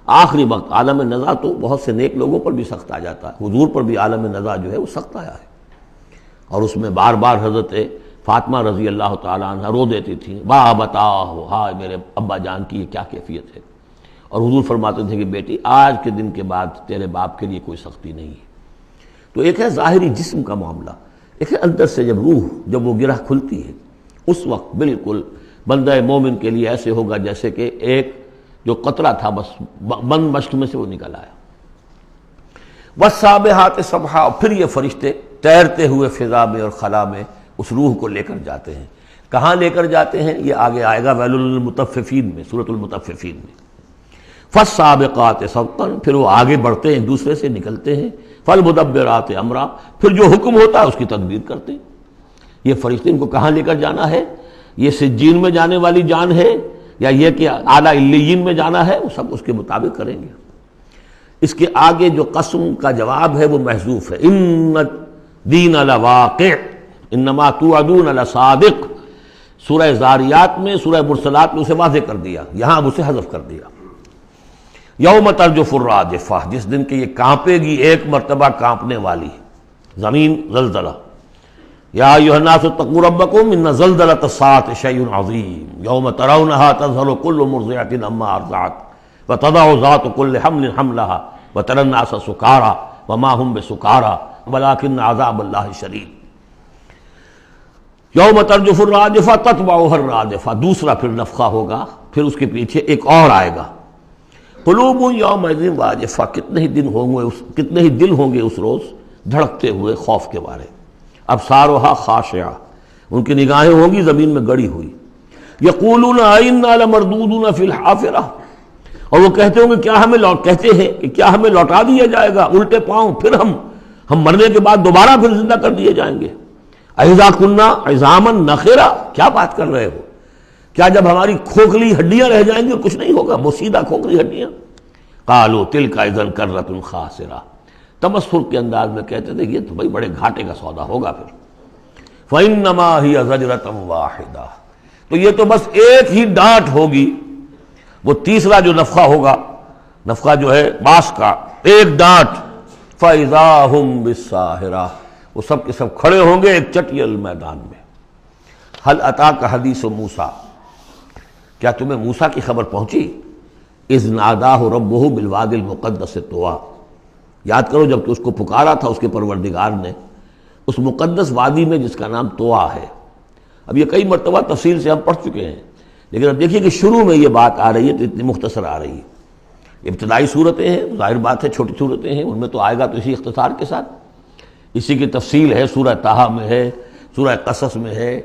[SPEAKER 2] آخری وقت عالم نزع تو بہت سے نیک لوگوں پر بھی سخت آ جاتا ہے، حضور پر بھی عالم نزع جو ہے وہ سخت آیا ہے، اور اس میں بار بار حضرت فاطمہ رضی اللہ تعالیٰ عنہ رو دیتی تھی، با بتاؤ، ہائے میرے ابا جان کی یہ کیا کیفیت ہے، اور حضور فرماتے تھے کہ بیٹی آج کے دن کے بعد تیرے باپ کے لیے کوئی سختی نہیں ہے۔ تو ایک ہے ظاہری جسم کا معاملہ، ایک ہے اندر سے جب روح، جب وہ گرہ کھلتی ہے، اس وقت بالکل بندہ مومن کے لیے ایسے ہوگا جیسے کہ ایک جو قطرہ تھا بس بند مشک میں سے وہ نکل آیا۔ والسابحات سبحا، پھر یہ فرشتے تیرتے ہوئے فضا میں اور خلا میں اس روح کو لے کر جاتے ہیں۔ کہاں لے کر جاتے ہیں یہ آگے آئے گا ویل للمطففین میں، سورۃ المطففین میں۔ فالسابقات سبقا، پھر وہ آگے بڑھتے ہیں، دوسرے سے نکلتے ہیں۔ فالمدبرات امرا، پھر جو حکم ہوتا ہے اس کی تدبیر کرتے ہیں۔ یہ فرشتے ان کو کہاں لے کر جانا ہے، یہ سجین میں جانے والی جان ہے یا یہ کہ اعلیٰ علیین میں جانا ہے، وہ سب اس کے مطابق کریں گے۔ اس کے آگے جو قسم کا جواب ہے وہ محذوف ہے، ان الدین لواقع انما توعدون لصادق۔ سورہ زاریات میں، سورہ مرسلات میں اسے واضح کر دیا، یہاں اب اسے حذف کر دیا۔ یوم ترجف الراجفہ، جس دن کہ یہ کانپے گی ایک مرتبہ کانپنے والی زمین، زلزلہ۔ یا ایھا الناس اتقوا ربکم ان زلزلۃ الساعۃ شیء عظیم یوم ترونھا تذہل کل مرضعۃ عما ارضعت وتضع ذات کل حمل حملها وتری الناس سکارى وما هم بسکارى ولکن عذاب اللہ شدید۔ یوم ترجف الراجفہ تتبعها الراجفہ، دوسرا پھر نفخہ ہوگا، پھر اس کے پیچھے ایک اور آئے گا۔ قلوب یومئذ واجفہ، کتنے ہی دل ہوں گے اس روز دھڑکتے ہوئے خوف کے بارے۔ ابصارها خاشعہ، ان کی نگاہیں ہوں گی زمین میں گڑی ہوئی۔ یقولون ائنا لمردودون فی الحافرہ، اور وہ کہتے ہوں گے کہتے ہیں کہ کیا ہمیں لوٹا دیا جائے گا الٹے پاؤں، پھر ہم مرنے کے بعد دوبارہ پھر زندہ کر دیے جائیں گے۔ اذا کنا عظاما نخرہ، کیا بات کر رہے ہو، کیا جب ہماری کھوکھلی ہڈیاں رہ جائیں گی اور کچھ نہیں ہوگا؟ بوسیدہ کھوکھلی ہڈیاں. قالوا تلک اذا کرۃ خاسرہ، تمسخر کے انداز میں کہتے تھے یہ تو بھائی بڑے گھاٹے کا سودا ہوگا پھر. فإنما هي زجرۃ واحدہ، تو یہ تو بس ایک ہی ڈانٹ ہوگی، وہ تیسرا جو نفخہ ہوگا، نفخہ جو ہے باس کا، ایک ڈانٹ. فإذا هم بالساہرہ، وہ سب کے سب کھڑے ہوں گے ایک چٹیل میدان میں. هل اتاک حدیث موسیٰ، کیا تمہیں موسیٰ کی خبر پہنچی؟ اذ ناداہ ربہ بالوادی المقدس طویٰ، یاد کرو جب کہ اس کو پکارا تھا اس کے پروردگار نے اس مقدس وادی میں جس کا نام طویٰ ہے. اب یہ کئی مرتبہ تفصیل سے ہم پڑھ چکے ہیں، لیکن اب دیکھیے کہ شروع میں یہ بات آ رہی ہے تو اتنی مختصر آ رہی ہے. ابتدائی صورتیں ہیں، ظاہر بات ہے چھوٹی صورتیں ہیں، ان میں تو آئے گا تو اسی اختصار کے ساتھ. اسی کی تفصیل ہے سورہ طٰہٰ میں ہے، سورہ قصص میں ہے،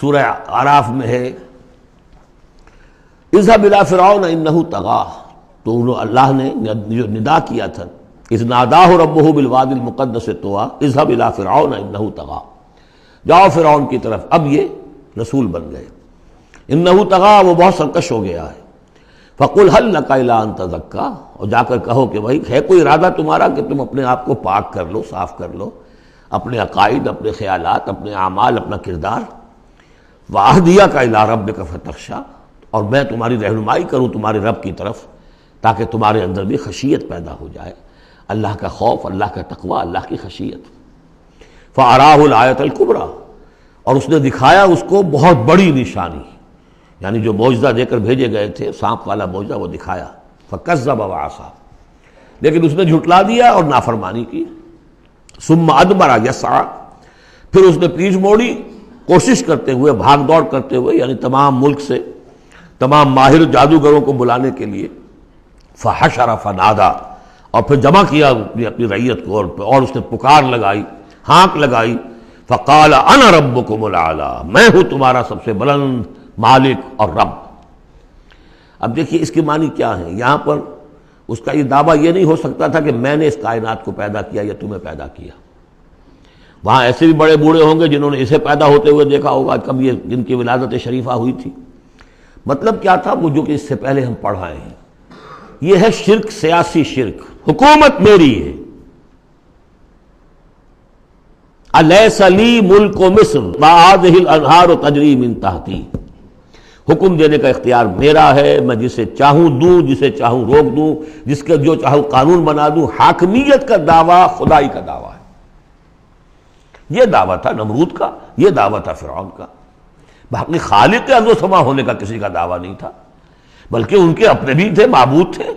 [SPEAKER 2] سورہ اعراف میں ہے. اذهب الى فرعون انه طغى، تو اللہ نے جو ندا کیا تھا اذ ناداہ ربہ بالوادی المقدس طویٰ اذهب الى فرعون انه طغى، جاؤ فرعون کی طرف. اب یہ رسول بن گئے. انه طغى، وہ بہت سرکش ہو گیا ہے. فقل هل لك الى ان تزكى، اور جا کر کہو کہ بھائی ہے کوئی ارادہ تمہارا کہ تم اپنے آپ کو پاک کر لو، صاف کر لو، اپنے عقائد، اپنے خیالات، اپنے اعمال، اپنا کردار. واہدیک الى ربک فتخشى، اور میں تمہاری رہنمائی کروں تمہارے رب کی طرف تاکہ تمہارے اندر بھی خشیت پیدا ہو جائے، اللہ کا خوف، اللہ کا تقوی، اللہ کی خشیت. فَأَرَاهُ الْآيَةَ الْكُبْرىٰ، اور اس نے دکھایا اس کو بہت بڑی نشانی، یعنی جو معجزہ دے کر بھیجے گئے تھے سانپ والا معجزہ وہ دکھایا. فَكَذَّبَ وَعَصَىٰ، لیکن اس نے جھٹلا دیا اور نافرمانی کی. ثُمَّ أَدْبَرَ يَسْعَىٰ، پھر اس نے پیٹھ موڑی کوشش کرتے ہوئے، بھاگ دوڑ کرتے ہوئے، یعنی تمام ملک سے تمام ماہر جادوگروں کو بلانے کے لیے. فحشر فنادا، اور پھر جمع کیا اپنی رعیت کو، اور اس نے پکار لگائی، ہانک لگائی. فقال انا ربکم الاعلی، میں ہوں تمہارا سب سے بلند مالک اور رب. اب دیکھیے اس کی معنی کیا ہے. یہاں پر اس کا یہ دعویٰ یہ نہیں ہو سکتا تھا کہ میں نے اس کائنات کو پیدا کیا یا تمہیں پیدا کیا. وہاں ایسے بھی بڑے بوڑھے ہوں گے جنہوں نے اسے پیدا ہوتے ہوئے دیکھا ہوگا، کب یہ جن کی ولادت شریفہ ہوئی تھی. مطلب کیا تھا وہ جو کہ اس سے پہلے ہم پڑھائے ہیں. یہ ہے شرک، سیاسی شرک. حکومت میری ہے. الیس لی ملک مصر وہذہ الانہار تجری من تحتی، حکم دینے کا اختیار میرا ہے، میں جسے چاہوں دوں، جسے چاہوں روک دوں، جس کا جو چاہوں قانون بنا دوں. حاکمیت کا دعویٰ خدائی کا دعویٰ ہے. یہ دعویٰ تھا نمرود کا، یہ دعویٰ تھا فرعون کا. باقی خالق ارض و سما ہونے کا کسی کا دعویٰ نہیں تھا، بلکہ ان کے اپنے بھی تھے، معبود تھے.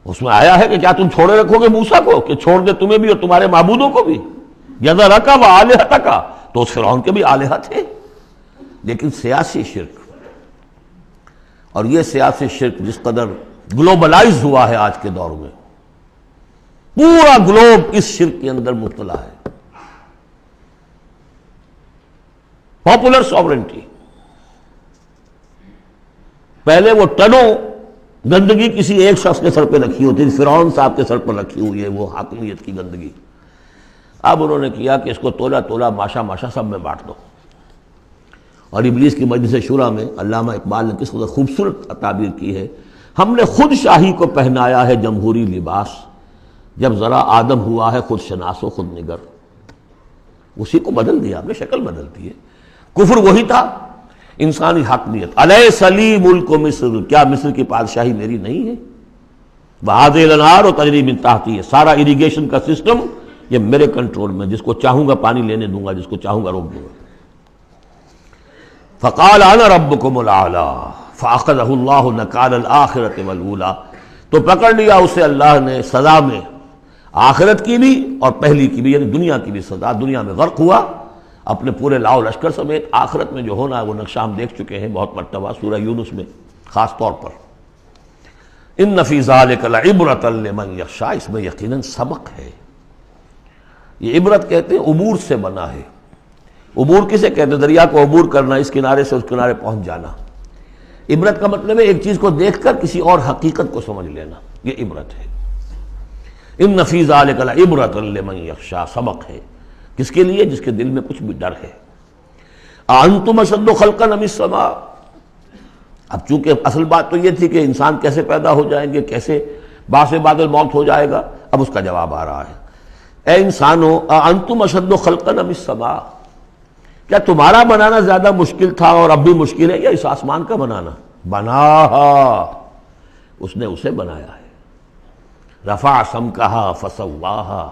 [SPEAKER 2] اس میں آیا ہے کہ کیا تم چھوڑے رکھو گے موسیٰ کو کہ چھوڑ دے تمہیں بھی اور تمہارے معبودوں کو بھی؟ یذرک و آلہتک، تو اس فرعون کے بھی آلہہ تھے. لیکن سیاسی شرک، اور یہ سیاسی شرک جس قدر گلوبلائز ہوا ہے آج کے دور میں، پورا گلوب اس شرک کے اندر مبتلا ہے. پاپولر سوورنٹی، پہلے وہ ٹنوں گندگی کسی ایک شخص کے سر پہ رکھی ہوتی تھی، فرعون صاحب کے سر پر رکھی ہوئی ہے وہ حاکمیت کی گندگی. اب انہوں نے کیا کہ اس کو تولا تولا ماشا ماشا سب میں بانٹ دو. اور ابلیس کی مجلس شورا میں علامہ اقبال نے کس قدر خوبصورت تعبیر کی ہے. ہم نے خود شاہی کو پہنایا ہے جمہوری لباس، جب ذرا آدم ہوا ہے خود شناس و خود نگر. اسی کو بدل دیا ہم نے، شکل بدل دی ہے. کفر وہی تھا، انسانی حاکمیت. الیس لی ملک مصر، کیا مصر کی بادشاہی میری نہیں ہے؟ وہذہ الانہار تجری من تحتی، سارا اریگیشن کا سسٹم یہ میرے کنٹرول میں، جس کو چاہوں گا پانی لینے دوں گا، جس کو چاہوں گا روک دوں گا. فقال انا ربکم الاعلی فاخذہ اللہ نکال الآخرۃ والاولی، تو پکڑ لیا اسے اللہ نے سزا میں، آخرت کی بھی اور پہلی کی بھی، یعنی دنیا کی بھی سزا. دنیا میں غرق ہوا اپنے پورے لاؤ لشکر سمیت. آخرت میں جو ہونا ہے وہ نقشہ ہم دیکھ چکے ہیں بہت مرتبہ سورہ یونس میں خاص طور پر. ان فی ذلک لعبرۃ لمن یخشی، اس میں یقیناً سبق ہے. یہ عبرت کہتے ہیں عبور سے بنا ہے. عبور کسے کہتے ہیں؟ دریا کو عبور کرنا، اس کنارے سے اس کنارے پہنچ جانا. عبرت کا مطلب ہے ایک چیز کو دیکھ کر کسی اور حقیقت کو سمجھ لینا، یہ عبرت ہے. ان فی ذلک لعبرۃ لمن یخشی، سبق ہے کس کے لیے؟ جس کے دل میں کچھ بھی ڈر ہے. اانتم اشد خلقا ام السماء. اب چونکہ اصل بات تو یہ تھی کہ انسان کیسے پیدا ہو جائیں گے، کیسے باعث بعد الموت ہو جائے گا، اب اس کا جواب آ رہا ہے. اے انسانو اانتم اشد خلقا ام السماء، کیا تمہارا بنانا زیادہ مشکل تھا اور اب بھی مشکل ہے یا اس آسمان کا بنانا؟ بناہا، اس نے اسے بنایا ہے. رفع سمکہا فسواہا،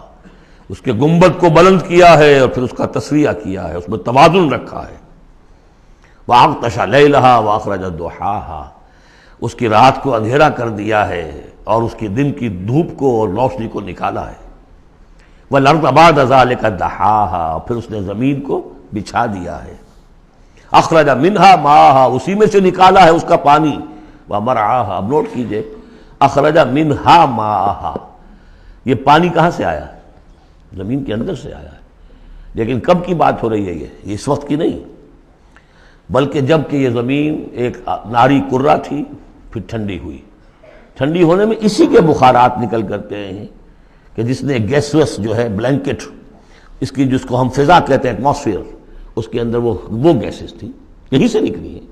[SPEAKER 2] اس کے گنبد کو بلند کیا ہے اور پھر اس کا تسویہ کیا ہے، اس میں توازن رکھا ہے. وَأَغْطَشَ لَيْلَهَا وَأَخْرَجَ ضُحَاهَا، اس کی رات کو اندھیرا کر دیا ہے اور اس کی دن کی دھوپ کو اور روشنی کو نکالا ہے. وَالْأَرْضَ بَعْدَ ذَلِكَ دَحَاهَا، پھر اس نے زمین کو بچھا دیا ہے. اخرج منہا ماءها، اسی میں سے نکالا ہے اس کا پانی. ومرعاها، اب نوٹ کیجئے، اخرج منہا ماءها، یہ پانی کہاں سے آیا ہے؟ زمین کے اندر سے آیا ہے. لیکن کب کی بات ہو رہی ہے؟ یہ اس وقت کی نہیں، بلکہ جب کہ یہ زمین ایک ناری کرہ تھی، پھر ٹھنڈی ہوئی. ٹھنڈی ہونے میں اسی کے بخارات نکل کرتے ہیں کہ جس نے گیسوس جو ہے بلینکٹ، اس کی جس کو ہم فضا کہتے ہیں ایٹماسفیئر، اس کے اندر وہ گیسز تھی، یہیں سے نکلی ہیں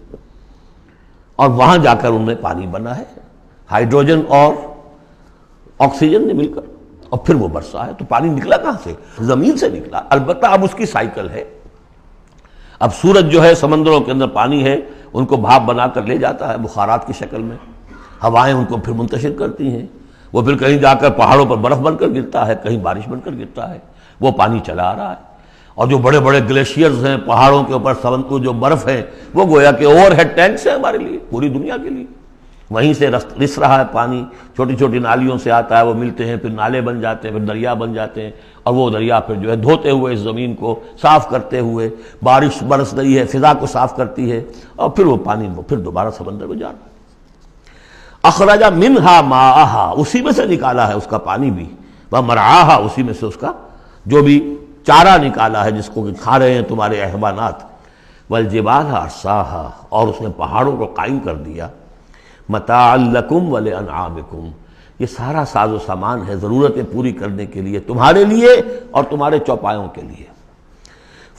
[SPEAKER 2] اور وہاں جا کر ان میں پانی بنا ہے، ہائیڈروجن اور آکسیجن نے مل کر، اور پھر وہ برسا ہے. تو پانی نکلا کہاں سے؟ زمین سے نکلا. البتہ اب اس کی سائیکل ہے. اب سورج جو ہے سمندروں کے اندر پانی ہے، ان کو بھاپ بنا کر لے جاتا ہے بخارات کی شکل میں، ہوائیں ان کو پھر منتشر کرتی ہیں، وہ پھر کہیں جا کر پہاڑوں پر برف بن کر گرتا ہے، کہیں بارش بن کر گرتا ہے، وہ پانی چلا آ رہا ہے. اور جو بڑے بڑے گلیشیئرز ہیں پہاڑوں کے اوپر، سمندر جو برف ہے، وہ گویا کہ اوور ہیڈ ٹینکس ہیں ہمارے لیے، پوری دنیا کے لیے. وہیں سے رس رہا ہے پانی، چھوٹی چھوٹی نالیوں سے آتا ہے، وہ ملتے ہیں، پھر نالے بن جاتے ہیں، پھر دریا بن جاتے ہیں، اور وہ دریا پھر جو ہے دھوتے ہوئے اس زمین کو صاف کرتے ہوئے، بارش برس رہی ہے، فضا کو صاف کرتی ہے، اور پھر وہ پانی پھر دوبارہ سمندر میں جا رہا ہے. اخرج منہا ماءہا، اسی میں سے نکالا ہے اس کا پانی بھی. ومرعاہا، اسی میں سے اس کا جو بھی چارہ نکالا ہے جس کو کہ کھا رہے ہیں تمہارے حیوانات. والجبال ارساہا، اور اس نے پہاڑوں کو قائم کر دیا. متاعا لکم ولانعامکم، یہ سارا ساز و سامان ہے ضرورتیں پوری کرنے کے لیے، تمہارے لیے اور تمہارے چوپایوں کے لیے.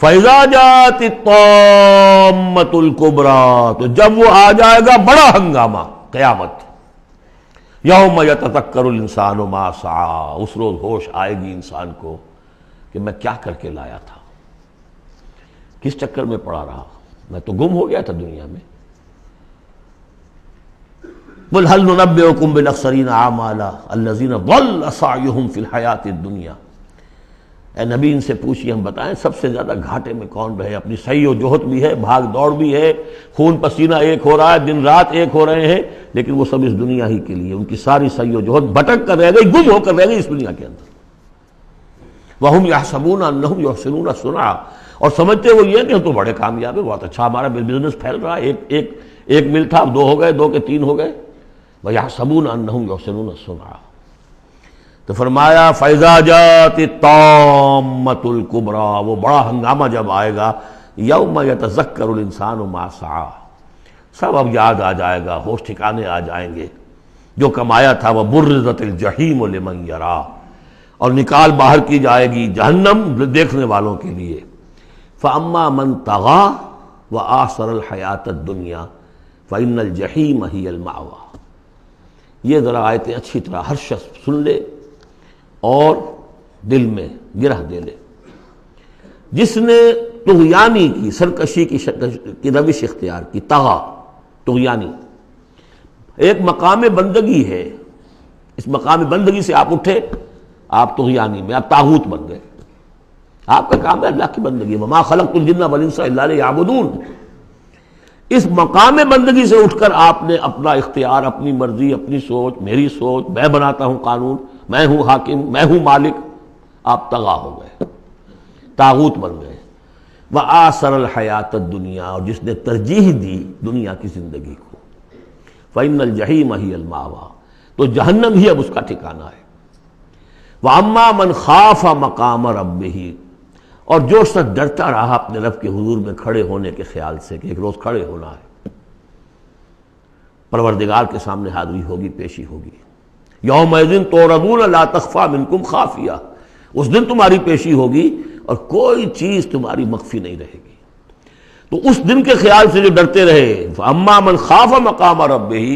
[SPEAKER 2] فَإِذَا جَاءَتِ الطَّامَّةُ الْكُبْرَىٰ، تو جب وہ آ جائے گا بڑا ہنگامہ، قیامت. یوم یتذکر الانسان ما سعی، اس روز ہوش آئے گی انسان کو کہ میں کیا کر کے لایا تھا، کس چکر میں پڑا رہا، میں تو گم ہو گیا تھا دنیا میں. قل هل ننبئكم بالاخسرین اعمالا الذین ضل سعیهم فی الحیاۃ الدنیا، اے نبی ان سے پوچھیے، ہم بتائیں سب سے زیادہ گھاٹے میں کون رہے، اپنی سعی و جہد بھی ہے، بھاگ دوڑ بھی ہے، خون پسینہ ایک ہو رہا ہے، دن رات ایک ہو رہے ہیں، لیکن وہ سب اس دنیا ہی کے لیے، ان کی ساری سعی و جہد بھٹک کر رہ گئی، گم ہو کر رہ گئی اس دنیا کے اندر. وَهُمْ يَحْسَبُونَ أَنَّهُمْ يُحْسِنُونَ صُنْعًا، اور سمجھتے وہ یہ کہ ہم تو بڑے کامیاب ہیں، بہت اچھا ہمارا بزنس پھیل رہا ہے، ایک مل تھا اب 2 ہو گئے، 2 کے 3 ہو گئے. وَيَحْسَبُونَ أَنَّهُمْ يُحْسِنُونَ صُنْعًا، تو فرمایا فَإِذَا جَاءَتِ الطَّامَّةُ الْكُبْرَىٰ، وہ بڑا ہنگامہ جب آئے گا، یوم یتذکر الانسان ما سعی، سب اب یاد آ جائے گا، ہوش ٹھکانے آ جائیں گے جو کمایا تھا. وَبُرِّزَتِ الْجَحِیمُ لِمَن یَرَىٰ، اور نکال باہر کی جائے گی جہنم دیکھنے والوں کے لیے. فَأَمَّا مَن طَغَىٰ وَآثَرَ الْحَیَاةَ الدُّنْیَا فَإِنَّ الْجَحِیمَ ہِیَ الْمَأْوَىٰ. یہ ذرا آیتیں اچھی طرح ہر شخص سن لے اور دل میں گرہ دے لے. جس نے طغیانی کی، سرکشی کی روش اختیار کی، طغا طغیانی، ایک مقام بندگی ہے، اس مقام بندگی سے آپ اٹھے، آپ طغیانی میں، آپ طاغوت بن گئے. آپ کا کام ہے اللہ کی بندگی. وما خلقت الجن والانس الا لیعبدون. اس مقام بندگی سے اٹھ کر آپ نے اپنا اختیار، اپنی مرضی، اپنی سوچ، میری سوچ، میں بناتا ہوں قانون، میں ہوں حاکم، میں ہوں مالک، آپ طغا ہو گئے، طاغوت بن گئے. وآثر الحیات الدنیا، اور جس نے ترجیح دی دنیا کی زندگی کو، فإن الجحیم ہی المأویٰ، تو جہنم ہی اب اس کا ٹھکانہ ہے. وَأَمَّا مَنْ خَافَ مَقَامَ رَبِّهِ، اور جو شخص ڈرتا رہا اپنے رب کے حضور میں کھڑے ہونے کے خیال سے کہ ایک روز کھڑے ہونا ہے، پروردگار کے سامنے حاضری ہوگی، پیشی ہوگی. یومئذ تعرضون لا تخفی منکم خافیہ، اس دن تمہاری پیشی ہوگی اور کوئی چیز تمہاری مخفی نہیں رہے گی. تو اس دن کے خیال سے جو ڈرتے رہے، فَأَمَّا مَنْ خَافَ مَقَامَ رَبِّهِ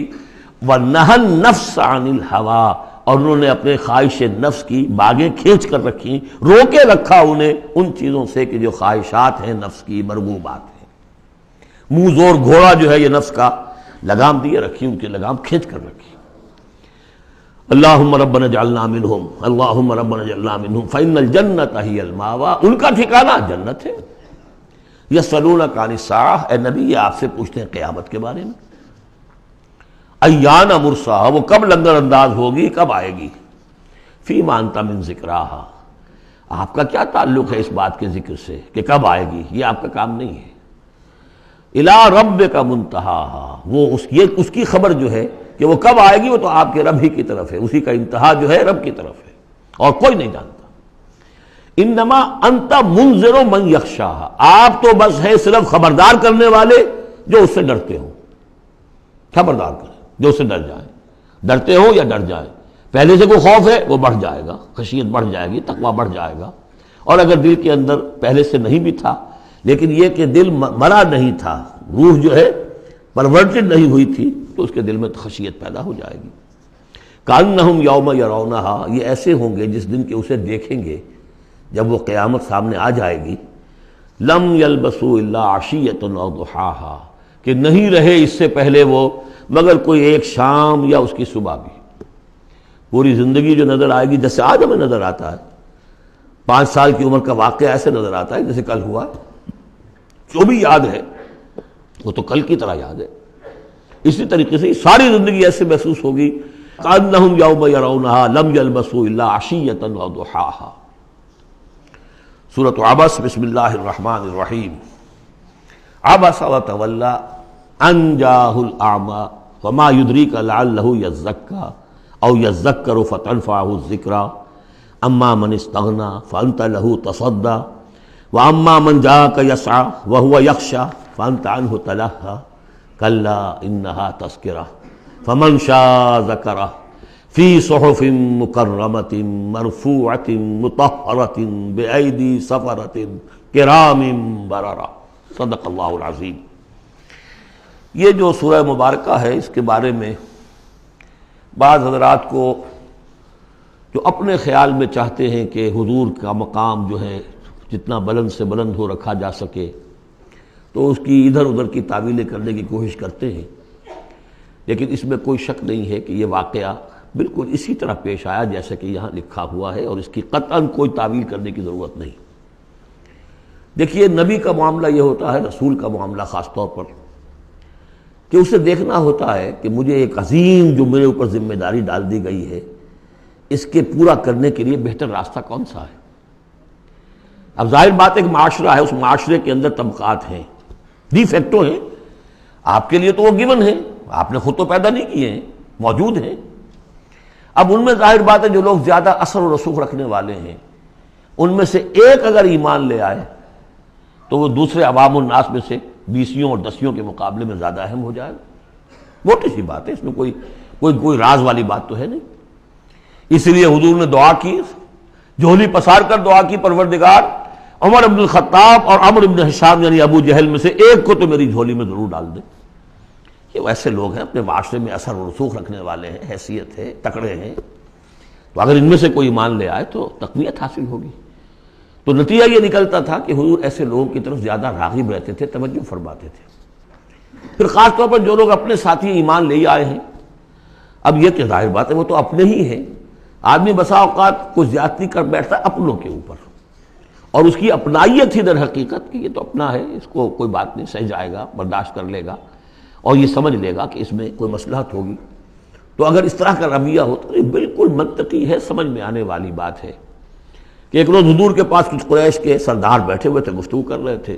[SPEAKER 2] وَنَهَى النَّفْسَ عَنِ الْهَوَىٰ، اور انہوں نے اپنے خواہش نفس کی باغیں کھینچ کر رکھی، روکے رکھا انہیں ان چیزوں سے کہ جو خواہشات ہیں نفس کی، مرغوبات ہیں۔ منہ زور گھوڑا جو ہے یہ نفس کا لگام دیے رکھی، ان کی لگام کھینچ کر رکھی۔ اللہم ربنا اجعلنا منہم، اللہم ربنا اجعلنا منہم فإن الجنۃ ہی المأویٰ، ان کا ٹھکانہ جنت ہے۔ یسألونک عن الساعہ، اے نبی یہ آپ سے پوچھتے ہیں قیامت کے بارے میں، ایان مرساہا، وہ کب لنگر انداز ہوگی، کب آئے گی، فیما انت من ذکراہا، آپ کا کیا تعلق ہے اس بات کے ذکر سے کہ کب آئے گی، یہ آپ کا کام نہیں ہے۔ الی ربک منتہاہا، وہ اس کی خبر جو ہے کہ وہ کب آئے گی وہ تو آپ کے رب ہی کی طرف ہے، اسی کا انتہا جو ہے رب کی طرف ہے، اور کوئی نہیں جانتا۔ انما انت منذر من یخشاہا، آپ تو بس ہے صرف خبردار کرنے والے جو اس سے ڈرتے ہوں، خبردار کریں جو اس سے ڈر جائیں، ڈرتے ہو یا ڈر جائیں۔ پہلے سے کوئی خوف ہے وہ بڑھ جائے گا، خشیت بڑھ جائے گی، تقویٰ بڑھ جائے گا، اور اگر دل کے اندر پہلے سے نہیں بھی تھا لیکن یہ کہ دل مرا نہیں تھا، روح جو ہے پرورٹڈ نہیں ہوئی تھی، تو اس کے دل میں خشیت پیدا ہو جائے گی۔ کأنہم یوم یرونہا، یہ ایسے ہوں گے جس دن کے اسے دیکھیں گے جب وہ قیامت سامنے آ جائے گی، لم یلبسوا الا عشیۃ او ضحاہا، کہ نہیں رہے اس سے پہلے وہ مگر کوئی ایک شام یا اس کی صبح بھی۔ پوری زندگی جو نظر آئے گی جیسے آج ہمیں نظر آتا ہے، 5 سال کی عمر کا واقعہ ایسے نظر آتا ہے جیسے کل ہوا، جو بھی یاد ہے وہ تو کل کی طرح یاد ہے۔ اسی طریقے سے ساری زندگی ایسے محسوس ہوگی، کأنہم یوم یرونہا لم یلبسوا الا عشیۃ او ضحاہا۔ سورۃ عبس، بسم اللہ الرحمن الرحیم۔ عبس وتولی ان جاءہ الاعمی وما یدریک لعلہ یزکی او یذکر فتنفعہ الذکریٰ اما من استغنی فانت لہ تصدی واما من جاءک یسعی وہو یخشی فانت عنہ تلہی کلا انہا تذکرہ فمن شاء ذکرہ فی صحف مکرمۃ مرفوعۃ مطہرۃ بأیدی سفرۃ کرام بررہ۔ صدق اللہ العظیم۔ یہ جو سورہ مبارکہ ہے اس کے بارے میں بعض حضرات کو جو اپنے خیال میں چاہتے ہیں کہ حضور کا مقام جو ہے جتنا بلند سے بلند ہو رکھا جا سکے تو اس کی ادھر ادھر کی تعویلیں کرنے کی کوشش کرتے ہیں، لیکن اس میں کوئی شک نہیں ہے کہ یہ واقعہ بالکل اسی طرح پیش آیا جیسے کہ یہاں لکھا ہوا ہے، اور اس کی قطعاً کوئی تعویل کرنے کی ضرورت نہیں۔ دیکھیے نبی کا معاملہ یہ ہوتا ہے، رسول کا معاملہ خاص طور پر، کہ اسے دیکھنا ہوتا ہے کہ مجھے ایک عظیم جو میرے اوپر ذمہ داری ڈال دی گئی ہے اس کے پورا کرنے کے لیے بہتر راستہ کون سا ہے۔ اب ظاہر بات ایک معاشرہ ہے، اس معاشرے کے اندر طبقات ہیں، ڈی فیکٹو ہیں، آپ کے لیے تو وہ گیون ہیں، آپ نے خود تو پیدا نہیں کیے ہیں، موجود ہیں۔ اب ان میں ظاہر بات ہے جو لوگ زیادہ اثر و رسوخ رکھنے والے ہیں ان میں سے ایک اگر ایمان لے آئے تو وہ دوسرے عوام الناس میں سے 20 اور 10 کے مقابلے میں زیادہ اہم ہو جائے گا۔ موٹی سی بات ہے، اس میں کوئی راز والی بات تو ہے نہیں۔ اس لیے حضور نے دعا کی، جھولی پسار کر دعا کی، پروردگار عمر بن الخطاب اور عمرو بن ہشام یعنی ابو جہل میں سے ایک کو تو میری جھولی میں ضرور ڈال دے۔ یہ ایسے لوگ ہیں اپنے معاشرے میں اثر و رسوخ رکھنے والے ہیں، حیثیت ہے، تکڑے ہیں، تو اگر ان میں سے کوئی ایمان لے آئے تو تقویت حاصل ہوگی۔ تو نتیجہ یہ نکلتا تھا کہ حضور ایسے لوگوں کی طرف زیادہ راغب رہتے تھے، توجہ فرماتے تھے۔ پھر خاص طور پر جو لوگ اپنے ساتھی ایمان لے آئے ہیں، اب یہ کہ ظاہر بات ہے وہ تو اپنے ہی ہیں، آدمی بسا اوقات کچھ زیادتی کر بیٹھتا ہے اپنوں کے اوپر، اور اس کی اپنائیت ہی در حقیقت کہ یہ تو اپنا ہے، اس کو کوئی بات نہیں، سہ جائے گا، برداشت کر لے گا، اور یہ سمجھ لے گا کہ اس میں کوئی مصلحت ہوگی۔ تو اگر اس طرح کا رویہ ہو تو یہ بالکل منطقی ہے، سمجھ میں آنے والی بات ہے کہ ایک روز حضور کے پاس کچھ قریش کے سردار بیٹھے ہوئے تھے، گفتگو کر رہے تھے۔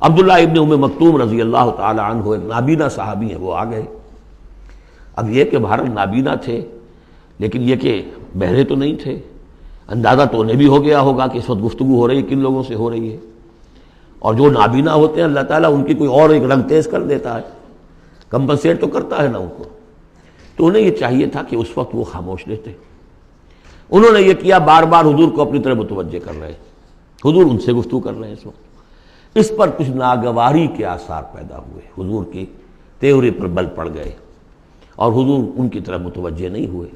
[SPEAKER 2] عبداللہ ابن ام مکتوم رضی اللہ تعالی عنہ ایک نابینا صحابی ہیں، وہ آ گئے۔ اب یہ کہ بہرحال نابینا تھے لیکن یہ کہ بہرے تو نہیں تھے، اندازہ تو انہیں بھی ہو گیا ہوگا کہ اس وقت گفتگو ہو رہی ہے، کن لوگوں سے ہو رہی ہے، اور جو نابینا ہوتے ہیں اللہ تعالیٰ ان کی کوئی اور ایک رنگ تیز کر دیتا ہے، کمپنسیٹ تو کرتا ہے نا ان کو۔ تو انہیں یہ چاہیے تھا کہ اس وقت وہ خاموش رہتے، انہوں نے یہ کیا، بار بار حضور کو اپنی طرف متوجہ کر رہے ہیں، حضور ان سے گفتگو کر رہے ہیں اس وقت، اس پر کچھ ناگواری کے آثار پیدا ہوئے، حضور کی تیوری پر بل پڑ گئے اور حضور ان کی طرف متوجہ نہیں ہوئے،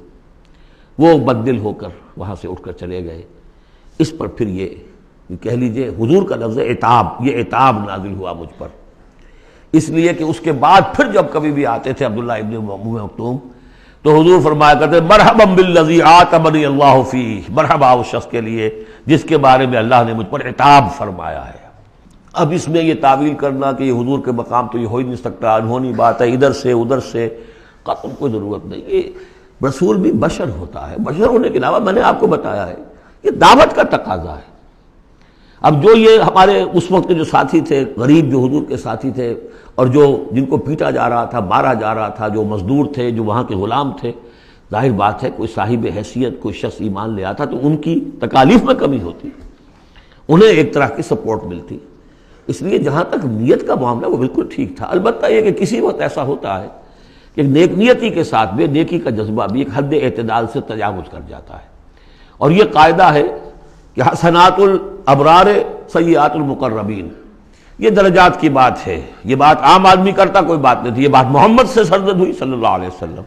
[SPEAKER 2] وہ بددل ہو کر وہاں سے اٹھ کر چلے گئے۔ اس پر پھر یہ کہہ لیجئے حضور کا لفظ عتاب، یہ عتاب نازل ہوا مجھ پر، اس لیے کہ اس کے بعد پھر جب کبھی بھی آتے تھے عبداللہ ابن ام مکتوم تو حضور فرمایا کرتے مرحبا بالذی عاتبنی اللہ فیہ، مرحبا اس شخص کے لیے جس کے بارے میں اللہ نے مجھ پر عتاب فرمایا ہے۔ اب اس میں یہ تعویل کرنا کہ یہ حضور کے مقام تو یہ ہو ہی نہیں سکتا، انہونی بات ہے، ادھر سے ادھر سے، قطعاً کوئی ضرورت نہیں۔ یہ رسول بھی بشر ہوتا ہے، بشر ہونے کے علاوہ میں نے آپ کو بتایا ہے یہ دعوت کا تقاضا ہے۔ اب جو یہ ہمارے اس وقت کے جو ساتھی تھے، غریب جو حضور کے ساتھی تھے اور جو جن کو پیٹا جا رہا تھا، مارا جا رہا تھا، جو مزدور تھے، جو وہاں کے غلام تھے، ظاہر بات ہے کوئی صاحب حیثیت کوئی شخص ایمان لے آتا تو ان کی تکالیف میں کمی ہوتی، انہیں ایک طرح کی سپورٹ ملتی۔ اس لیے جہاں تک نیت کا معاملہ وہ بالکل ٹھیک تھا، البتہ یہ کہ کسی وقت ایسا ہوتا ہے کہ نیک نیتی کے ساتھ بے نیکی کا جذبہ بھی ایک حد اعتدال سے تجاوز کر جاتا ہے، اور یہ قاعدہ ہے کہ حسنات الابرار سیئات المقربین، یہ درجات کی بات ہے، یہ بات عام آدمی کرتا کوئی بات نہیں تھی، یہ بات محمد سے سرزد ہوئی صلی اللہ علیہ وسلم۔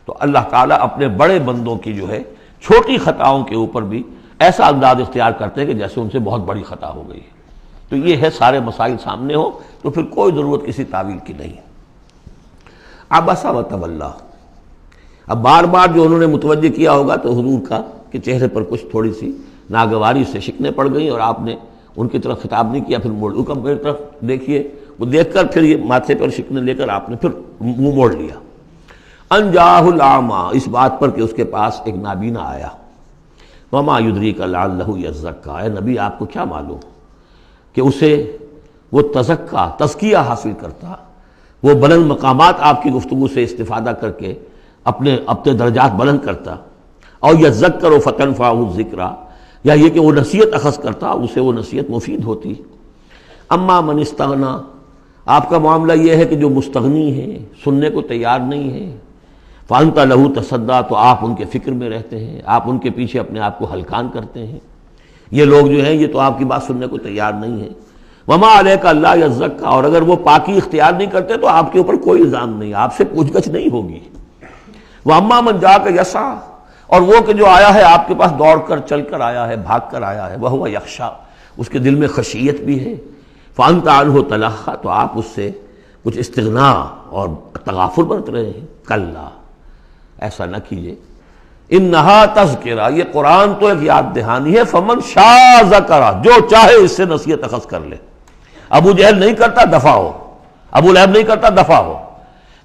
[SPEAKER 2] تو اللہ تعالیٰ اپنے بڑے بندوں کی جو ہے چھوٹی خطاؤں کے اوپر بھی ایسا انداز اختیار کرتے ہیں کہ جیسے ان سے بہت بڑی خطا ہو گئی ہے۔ تو یہ ہے سارے مسائل سامنے ہو تو پھر کوئی ضرورت کسی تعویل کی نہیں۔ عبس وتولی، اب بار بار جو انہوں نے متوجہ کیا ہوگا تو حضور کا کہ چہرے پر کچھ تھوڑی سی ناگواری سے شکنیں پڑ گئیں اور آپ نے ان کی طرف خطاب نہیں کیا، پھر موڑ کا میری طرف دیکھیے، وہ دیکھ کر پھر یہ ماتھے پر شکنیں لے کر آپ نے پھر منہ موڑ لیا۔ ان جاءہ الاعمی، اس بات پر کہ اس کے پاس ایک نابینا آیا۔ وما یدریک لعلہ یزکیٰ، اے نبی آپ کو کیا معلوم کہ اسے وہ تزکیہ حاصل کرتا، وہ بلند مقامات آپ کی گفتگو سے استفادہ کر کے اپنے درجات بلند کرتا، اور یذکر فتنفعہ الذکریٰ، یا یہ کہ وہ نصیحت اخذ کرتا اسے وہ نصیحت مفید ہوتی۔ اما من استغنی، آپ کا معاملہ یہ ہے کہ جو مستغنی ہے، سننے کو تیار نہیں ہے، فانت لہ تصدیٰ، تو آپ ان کے فکر میں رہتے ہیں، آپ ان کے پیچھے اپنے آپ کو ہلکان کرتے ہیں۔ یہ لوگ جو ہیں یہ تو آپ کی بات سننے کو تیار نہیں ہے۔ وما علیک اللہ یزکیٰ، اور اگر وہ پاکی اختیار نہیں کرتے تو آپ کے اوپر کوئی الزام نہیں، آپ سے پوچھ گچھ نہیں ہوگی۔ واما من جاءک یسعیٰ، اور وہ کہ جو آیا ہے آپ کے پاس دوڑ کر چل کر آیا ہے، بھاگ کر آیا ہے، وہو یخشیٰ، اس کے دل میں خشیت بھی ہے، فانت عنہ تلہیٰ، تو آپ اس سے کچھ استغنا اور تغافل برت رہے ہیں۔ کلا، ایسا نہ کیجیے، انہا تذکرہ، یہ قرآن تو ایک یاد دہانی ہے، فمن شاء ذکرہ، جو چاہے اس سے نصیحت اخذ کر لے۔ ابو جہل نہیں کرتا دفع ہو، ابو لہب نہیں کرتا دفع ہو،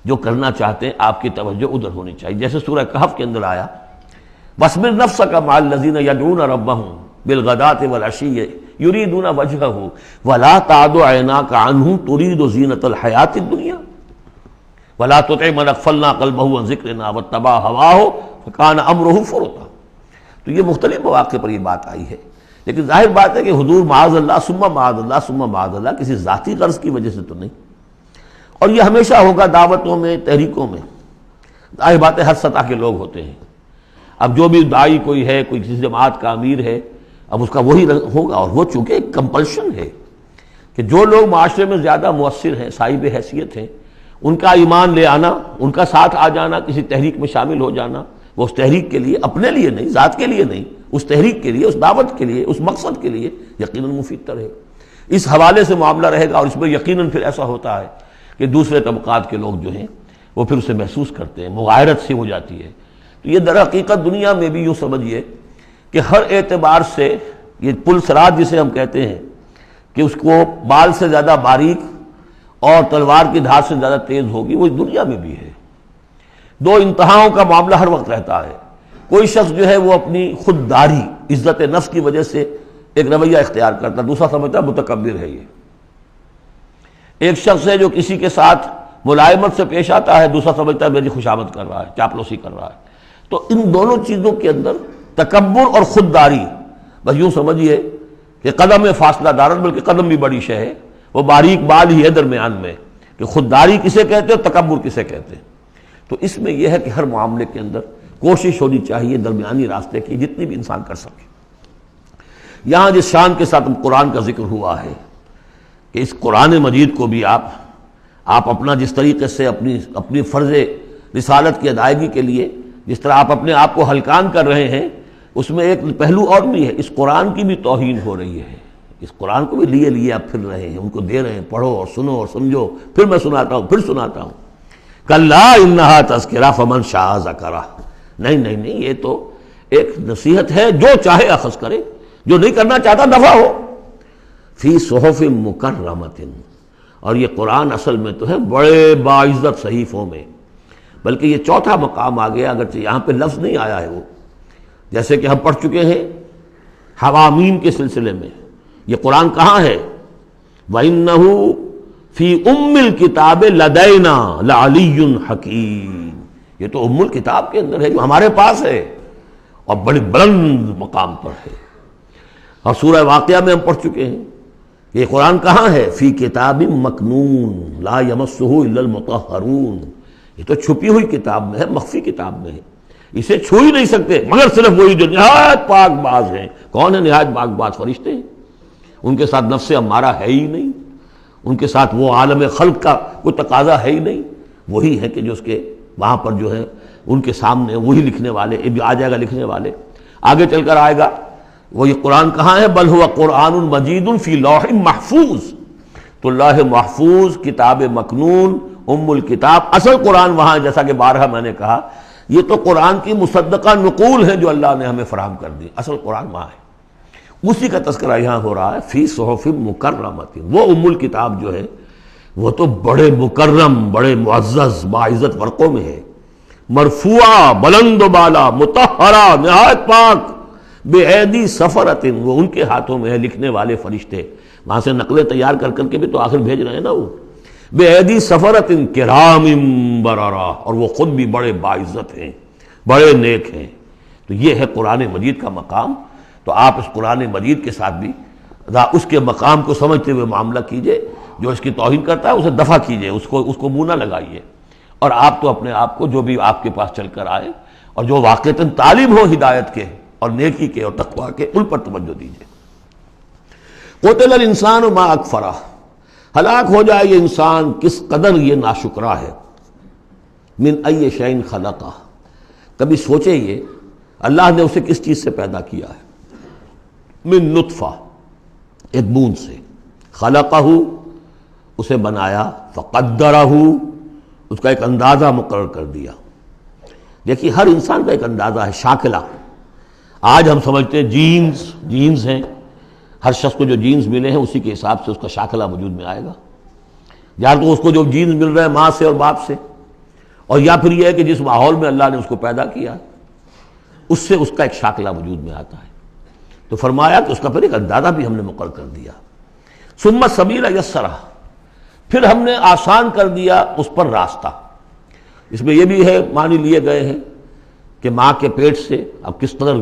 [SPEAKER 2] جو کرنا چاہتے ہیں آپ کی توجہ ادھر ہونی چاہیے، جیسے سورہ کہف کے اندر آیا وَاصْبِرْ نَفْسَكَ مَعَ الَّذِينَ يَدْعُونَ رَبَّهُمْ بِالْغَدَاةِ وَالْعَشِيِّ يُرِيدُونَ وَجْهَهُ وَلَا تَعْدُ عَيْنَاكَ عَنْهُمْ تُرِيدُ زِينَةَ الْحَيَاةِ الدُّنْيَا وَلَا تُطِعْ مَنْ أَغْفَلْنَا قَلْبَهُ عَنْ ذِكْرِنَا وَاتَّبَعَ هَوَاهُ فَكَانَ أَمْرُهُ فُرُطًا۔ تو یہ مختلف مواقع پر یہ بات آئی ہے، لیکن ظاہر بات ہے کہ حضور معاذ اللہ ثم معاذ اللہ ثم معاذ اللہ کسی ذاتی غرض کی وجہ سے تو نہیں، اور یہ ہمیشہ ہوگا دعوتوں میں، تحریکوں میں، ظاہر بات ہے ہر سطح کے لوگ ہوتے ہیں۔ اب جو بھی داعی کوئی ہے، کوئی کسی جماعت کا امیر ہے، اب اس کا وہی ہوگا، اور وہ چونکہ ایک کمپلشن ہے کہ جو لوگ معاشرے میں زیادہ مؤثر ہیں، صاحب حیثیت ہیں، ان کا ایمان لے آنا، ان کا ساتھ آ جانا، کسی تحریک میں شامل ہو جانا، وہ اس تحریک کے لیے، اپنے لیے نہیں، ذات کے لیے نہیں، اس تحریک کے لیے، اس دعوت کے لیے، اس مقصد کے لیے یقیناً مفید تر ہے۔ اس حوالے سے معاملہ رہے گا، اور اس میں یقیناً پھر ایسا ہوتا ہے کہ دوسرے طبقات کے لوگ جو ہیں وہ پھر اسے محسوس کرتے ہیں، مغایرت سی ہو جاتی ہے۔ تو یہ در حقیقت دنیا میں بھی یوں سمجھیے کہ ہر اعتبار سے یہ پل صراط جسے ہم کہتے ہیں کہ اس کو بال سے زیادہ باریک اور تلوار کی دھار سے زیادہ تیز ہوگی، وہ اس دنیا میں بھی ہے۔ دو انتہاؤں کا معاملہ ہر وقت رہتا ہے۔ کوئی شخص جو ہے وہ اپنی خودداری، عزت نفس کی وجہ سے ایک رویہ اختیار کرتا، دوسرا سمجھتا ہے متکبر ہے یہ۔ ایک شخص ہے جو کسی کے ساتھ ملائمت سے پیش آتا ہے، دوسرا سمجھتا ہے میری خوشامد کر رہا ہے، چاپلوسی کر رہا ہے۔ تو ان دونوں چیزوں کے اندر تکبر اور خودداری، بس یوں سمجھیے کہ قدم میں فاصلہ دارن، بلکہ قدم بھی بڑی شے ہے، وہ باریک بال ہی ہے درمیان میں کہ خودداری کسے کہتے ہیں، تکبر کسے کہتے ہیں۔ تو اس میں یہ ہے کہ ہر معاملے کے اندر کوشش ہونی چاہیے درمیانی راستے کی، جتنی بھی انسان کر سکے۔ یہاں جس شان کے ساتھ قرآن کا ذکر ہوا ہے کہ اس قرآن مجید کو بھی آپ اپنا جس طریقے سے اپنی فرض رسالت کی ادائیگی کے لیے جس طرح آپ اپنے آپ کو ہلکان کر رہے ہیں، اس میں ایک پہلو اور بھی ہے، اس قرآن کی بھی توہین ہو رہی ہے۔ اس قرآن کو بھی لیے آپ پھر رہے ہیں، ان کو دے رہے ہیں، پڑھو اور سنو اور سمجھو، پھر میں سناتا ہوں، پھر سناتا ہوں۔ کلا انہا تذکرہ فمن شاء ذکرہ، نہیں، یہ تو ایک نصیحت ہے، جو چاہے اخذ کرے، جو نہیں کرنا چاہتا دفع ہو۔ فی صحف مکرمۃ، اور یہ قرآن اصل میں تو ہے بڑے باعزت صحیفوں میں، بلکہ یہ چوتھا مقام آ گیا، اگرچہ یہاں پہ لفظ نہیں آیا ہے وہ، جیسے کہ ہم پڑھ چکے ہیں حوامیم کے سلسلے میں۔ یہ قرآن کہاں ہے؟ وَإِنَّهُ فِي أُمِّ الْكِتَابِ لَدَيْنَا لَعَلِيٌّ حَكِيمٌ، یہ تو ام الکتاب کے اندر ہے جو ہمارے پاس ہے اور بڑی بلند مقام پر ہے۔ اور سورہ واقعہ میں ہم پڑھ چکے ہیں یہ قرآن کہاں ہے؟ فی کتاب مکنون لا یمسہ الا المطہرون، یہ تو چھپی ہوئی کتاب میں ہے، مخفی کتاب میں ہے، اسے چھو ہی نہیں سکتے مگر صرف وہی جو نہایت پاک باز ہیں۔ کون ہے نہایت پاک باز؟ فرشتے ہیں، ان کے ساتھ نفس امارہ ہے ہی نہیں، ان کے ساتھ وہ عالم خلق کا کوئی تقاضا ہے ہی نہیں، وہی ہے کہ جو اس کے وہاں پر جو ہے ان کے سامنے وہی لکھنے والے، ابھی آ جائے گا لکھنے والے، آگے چل کر آئے گا۔ وہ یہ قرآن کہاں ہے؟ بل ہوا قرآن مجید فی لوح محفوظ، تو لوح محفوظ، کتاب مکنون، ام الکتاب، اصل قرآن وہاں ہے، جیسا کہ بارہا میں نے کہا یہ تو قرآن کی مصدقہ نقول ہے جو اللہ نے ہمیں فراہم کر دی، اصل قرآن وہاں ہے، اسی کا تذکرہ یہاں ہو رہا ہے فی صحف مکرمۃ۔ وہ ام الکتاب جو ہے وہ تو بڑے مکرم، بڑے معزز باعزت ورقوں میں ہے، مرفوعہ، بلند و بالا، مطہرہ، نہایت پاک، بے ایدی سفرۃ، وہ ان کے ہاتھوں میں ہے، لکھنے والے فرشتے، وہاں سے نقلیں تیار کر کے بھی تو آخر بھیج رہے ہیں نا وہ، بے ایدی سفرۃ کرام بررہ، اور وہ خود بھی بڑے باعزت ہیں، بڑے نیک ہیں۔ تو یہ ہے قرآن مجید کا مقام، تو آپ اس قرآن مجید کے ساتھ بھی اس کے مقام کو سمجھتے ہوئے معاملہ کیجئے، جو اس کی توہین کرتا ہے اسے دفع کیجئے، اس کو منہ نہ لگائیے، اور آپ تو اپنے آپ کو جو بھی آپ کے پاس چل کر آئے اور جو واقعتاً طالب ہو ہدایت کے اور نیکی کے اور تقویٰ کے، ان پر توجہ دیجئے۔ قتل الانسان ما اکفرہ، ہلاک ہو جائے یہ انسان کس قدر یہ ناشکرا ہے۔ من ای شیء خلقہ، کبھی سوچے یہ اللہ نے اسے کس چیز سے پیدا کیا ہے۔ من نطفہ، ایک بوند سے، خلقہ، اسے بنایا، فقدرہ، اس کا ایک اندازہ مقرر کر دیا۔ دیکھیے ہر انسان کا ایک اندازہ ہے، شاکلہ۔ آج ہم سمجھتے ہیں جینز ہیں، ہر شخص کو جو جینز ملے ہیں اسی کے حساب سے اس کا شاکلہ وجود میں آئے گا، یا تو اس کو جو جینز مل رہا ہے ماں سے اور باپ سے، اور یا پھر یہ ہے کہ جس ماحول میں اللہ نے اس کو پیدا کیا اس سے اس کا ایک شاکلہ وجود میں آتا ہے۔ تو فرمایا کہ اس کا پھر ایک اندازہ بھی ہم نے مقرر کر دیا۔ ثم السبیل یسرہ، پھر ہم نے آسان کر دیا اس پر راستہ۔ اس میں یہ بھی ہے، معنی لیے گئے ہیں کہ ماں کے پیٹ سے اب کس قدر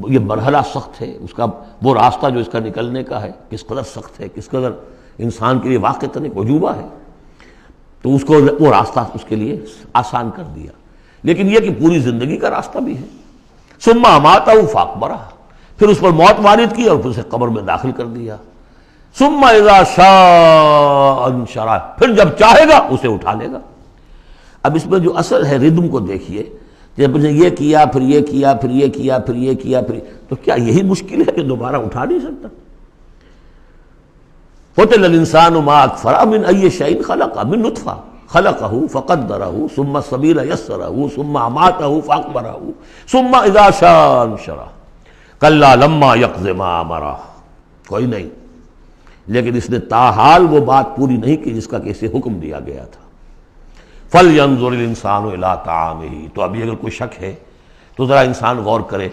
[SPEAKER 2] یہ مرحلہ سخت ہے، اس کا وہ راستہ جو اس کا نکلنے کا ہے کس قدر سخت ہے، کس قدر انسان کے لیے واقعتاً ایک عجوبہ ہے، تو اس کو وہ راستہ اس کے لیے آسان کر دیا۔ لیکن یہ کہ پوری زندگی کا راستہ بھی ہے۔ ثم اماتہ فاقبرہ، پھر اس پر موت وارد کی اور پھر اسے قبر میں داخل کر دیا۔ ثم اذا شاء انشرہ، پھر جب چاہے گا اسے اٹھا لے گا۔ اب اس میں جو اصل ہے ردم کو دیکھیے، جب نے یہ کیا پھر یہ کیا پھر یہ کیا پھر یہ کیا پھر، تو کیا یہی مشکل ہے کہ دوبارہ اٹھا نہیں سکتا؟ قتل الانسان ما اکفرہ من ای شیء خلقہ، من نطفہ خلقہ فقدرہ ثم السبیل یسرہ ثم اماتہ فاقبرہ ثم اذا شاء انشرہ کلا لما یقض ما امرہ۔ کوئی نہیں، لیکن اس نے تاحال وہ بات پوری نہیں کی جس کا کہ اسے حکم دیا گیا تھا۔ فَلْيَنظُرِ الْإِنسَانُ إِلَىٰ طَعَامِهِ، تو ابھی اگر کوئی شک ہے تو ذرا انسان غور کرے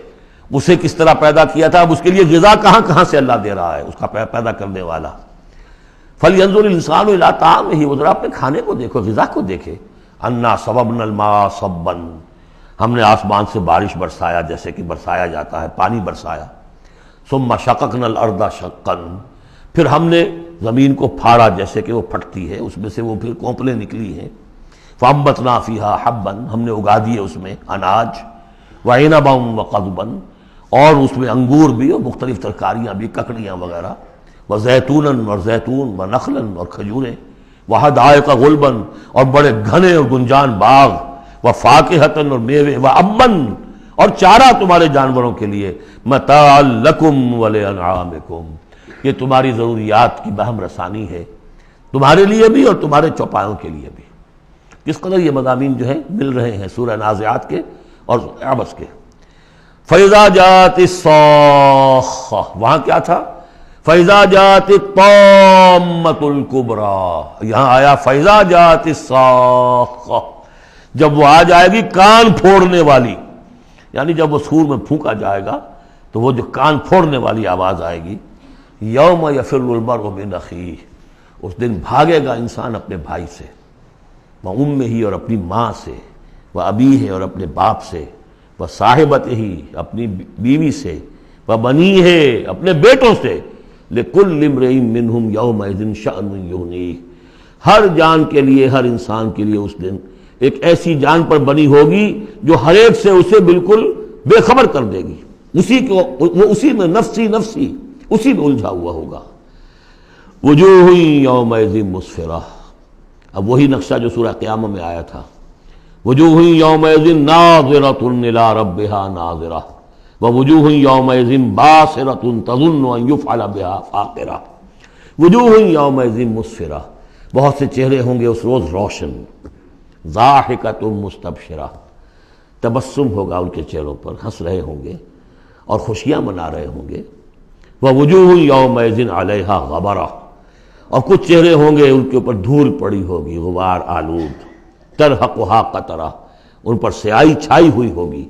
[SPEAKER 2] اسے کس طرح پیدا کیا تھا، اب اس کے لیے غذا کہاں سے اللہ دے رہا ہے، اس کا پیدا کرنے والا۔ فَلْيَنظُرِ الْإِنسَانُ إِلَىٰ طَعَامِهِ، وہ ذرا اپنے کھانے کو دیکھو، غذا کو دیکھے۔ أَنَّا صَبَبْنَا الْمَاءَ صَبًّا، ہم نے آسمان سے بارش برسایا جیسے کہ برسایا جاتا ہے، پانی برسایا۔ ثُمَّ شَقَقْنَا الْأَرْضَ شَقًّا، پھر ہم نے زمین کو پھاڑا جیسے کہ وہ پھٹتی ہے، اس میں سے وہ پھر کونپلیں نکلی ہیں۔ فَأَنبَتْنَا فِيهَا حَبًّا، ہم نے اگا دیے اس میں اناج، وَعِنَبًا وَقَضْبًا، اور اس میں انگور بھی اور مختلف ترکاریاں بھی، ککڑیاں وغیرہ، وزیتون اور زیتون ونخلا اور کھجوریں، وحدائق غلبا اور بڑے گھنے اور گنجان باغ، وفاکہۃ اور میوے، وابا اور چارہ تمہارے جانوروں کے لیے، متاعا لکم ولانعامکم یہ تمہاری ضروریات کی بہم رسانی ہے، تمہارے لیے بھی اور تمہارے چوپایوں کے لیے بھی۔ کس قدر یہ مضامین جو ہیں مل رہے ہیں سورہ نازعات کے اور عبس کے۔ فَإِذَا جَاءَتِ الصَّاخَّةُ وہاں کیا تھا؟ فَإِذَا جَاءَتِ الطَّامَّةُ الْكُبْرَىٰ، یہاں آیا فَإِذَا جَاءَتِ الصَّاخَّةُ جب وہ آ جائے گی کان پھوڑنے والی، یعنی جب وہ سور میں پھونکا جائے گا تو وہ جو کان پھوڑنے والی آواز آئے گی۔ یوم یفر المرء من اخیہ، اس دن بھاگے گا انسان اپنے بھائی سے، وامہ اور اپنی ماں سے، وابیہ اور اپنے باپ سے، وصاحبتہ اپنی بیوی سے، وبنیہ اپنے بیٹوں سے، لکل امرئ منہم یومئذ شأن یغنیہ ہر جان کے لیے، ہر انسان کے لیے اس دن ایک ایسی جان پر بنی ہوگی جو ہر ایک سے اسے بالکل بے خبر کر دے گی، وہ اسی میں نفسی نفسی اسی میں الجھا ہوا ہوگا۔ وجوہ یومئذ مسفرہ، اب وہی نقشہ جو سورہ قیامہ میں آیا تھا، وجوہ یومئذ ناظرۃ الی ربہا ناظرہ ووجوہ یومئذ باسرۃ تظن ان یفعل بہا فاقرہ۔ وجوہ یومئذ مسفرہ، بہت سے چہرے ہوں گے اس روز روشن، ضاحکۃ مستبشرہ، تبسم ہوگا ان کے چہروں پر، ہنس رہے ہوں گے اور خوشیاں منا رہے ہوں گے۔ ووجوہ یومئذ علیہا غبرہ، اور کچھ چہرے ہوں گے ان کے اوپر دھول پڑی ہوگی، غبار آلود، ترہقھا قطرہ، ان پر سیاہی چھائی ہوئی ہوگی۔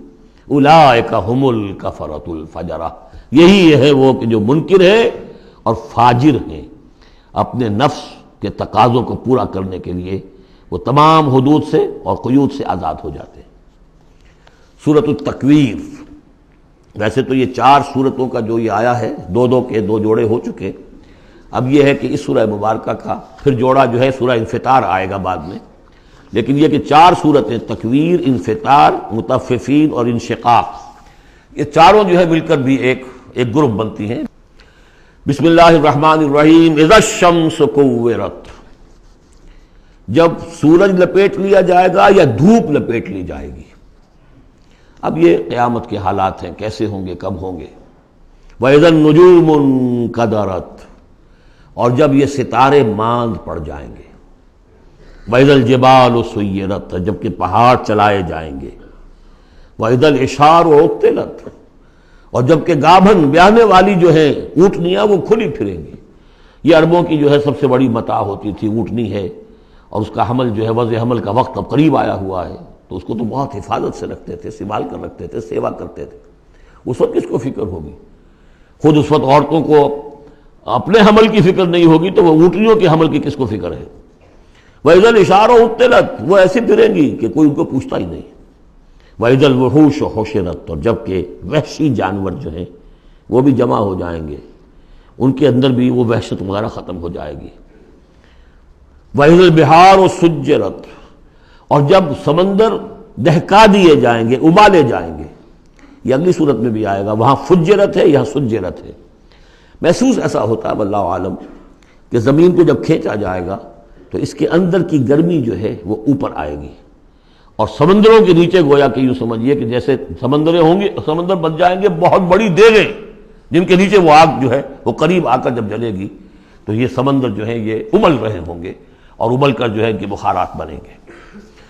[SPEAKER 2] اولئک ھم الکفرۃ الفجرہ، یہی ہے وہ کہ جو منکر ہے اور فاجر ہیں، اپنے نفس کے تقاضوں کو پورا کرنے کے لیے وہ تمام حدود سے اور قیود سے آزاد ہو جاتے ہیں۔ سورۃ التکویر، ویسے تو یہ 4 سورتوں کا جو یہ آیا ہے، دو کے 2 جوڑے ہو چکے، اب یہ ہے کہ اس سورہ مبارکہ کا پھر جوڑا جو ہے سورہ انفطار آئے گا بعد میں، لیکن یہ کہ 4 سورتیں تکویر، انفطار، مطففین اور انشقاق، یہ چاروں جو ہے مل کر بھی ایک گروپ بنتی ہیں۔ بسم اللہ الرحمن الرحیم۔ اذا الشمس کورت، جب سورج لپیٹ لیا جائے گا یا دھوپ لپیٹ لی جائے گی۔ اب یہ قیامت کے حالات ہیں، کیسے ہوں گے، کب ہوں گے۔ وَإِذَا النُّجُومُ انْكَدَرَتْ، اور جب یہ ستارے ماند پڑ جائیں گے۔ وَإِذَا الْجِبَالُ سُيِّرَتْ، جب کہ پہاڑ چلائے جائیں گے۔ وَإِذَا الْعِشَارُ عُطِّلَتْ، اور جب کہ گابھن بیانے والی جو ہیں اونٹنیاں وہ کھلی پھریں گی۔ یہ عربوں کی جو ہے سب سے بڑی متاع ہوتی تھی، اونٹنی ہے، اور اس کا حمل جو ہے وضع حمل کا وقت اب قریب آیا ہوا ہے، تو اس کو تو بہت حفاظت سے رکھتے تھے، سنبھال کر رکھتے تھے، سیوا کرتے تھے۔ اس وقت کس کو فکر ہوگی؟ خود اس وقت عورتوں کو اپنے حمل کی فکر نہیں ہوگی تو وہ اونٹنیوں کے حمل کی کس کو فکر ہے؟ وَإِذَا الْعِشَارُ عُطِّلَتْ، وہ ایسی پھریں گی کہ کوئی ان کو پوچھتا ہی نہیں۔ وَإِذَا الْوُحُوشُ حُشِرَتْ، اور جب کہ وحشی جانور جو ہیں وہ بھی جمع ہو جائیں گے، ان کے اندر بھی وہ وحشت وغیرہ ختم ہو جائے گی۔ وَإِذَا الْبِحَارُ سُجِّرَتْ، اور جب سمندر دہکا دیے جائیں گے، ابالے جائیں گے۔ یہ اگلی صورت میں بھی آئے گا، وہاں فجرت ہے، یہاں سجرت ہے۔ محسوس ایسا ہوتا ہے واللہ عالم کہ زمین کو جب کھینچا جائے گا تو اس کے اندر کی گرمی جو ہے وہ اوپر آئے گی، اور سمندروں کے نیچے گویا کہ یوں سمجھیے کہ جیسے سمندریں ہوں گی، سمندر بن جائیں گے بہت بڑی دیگیں، جن کے نیچے وہ آگ جو ہے وہ قریب آ کر جب جلے گی تو یہ سمندر جو ہے یہ ابل رہے ہوں گے، اور ابل کر جو ہے کہ بخارات بنیں گے۔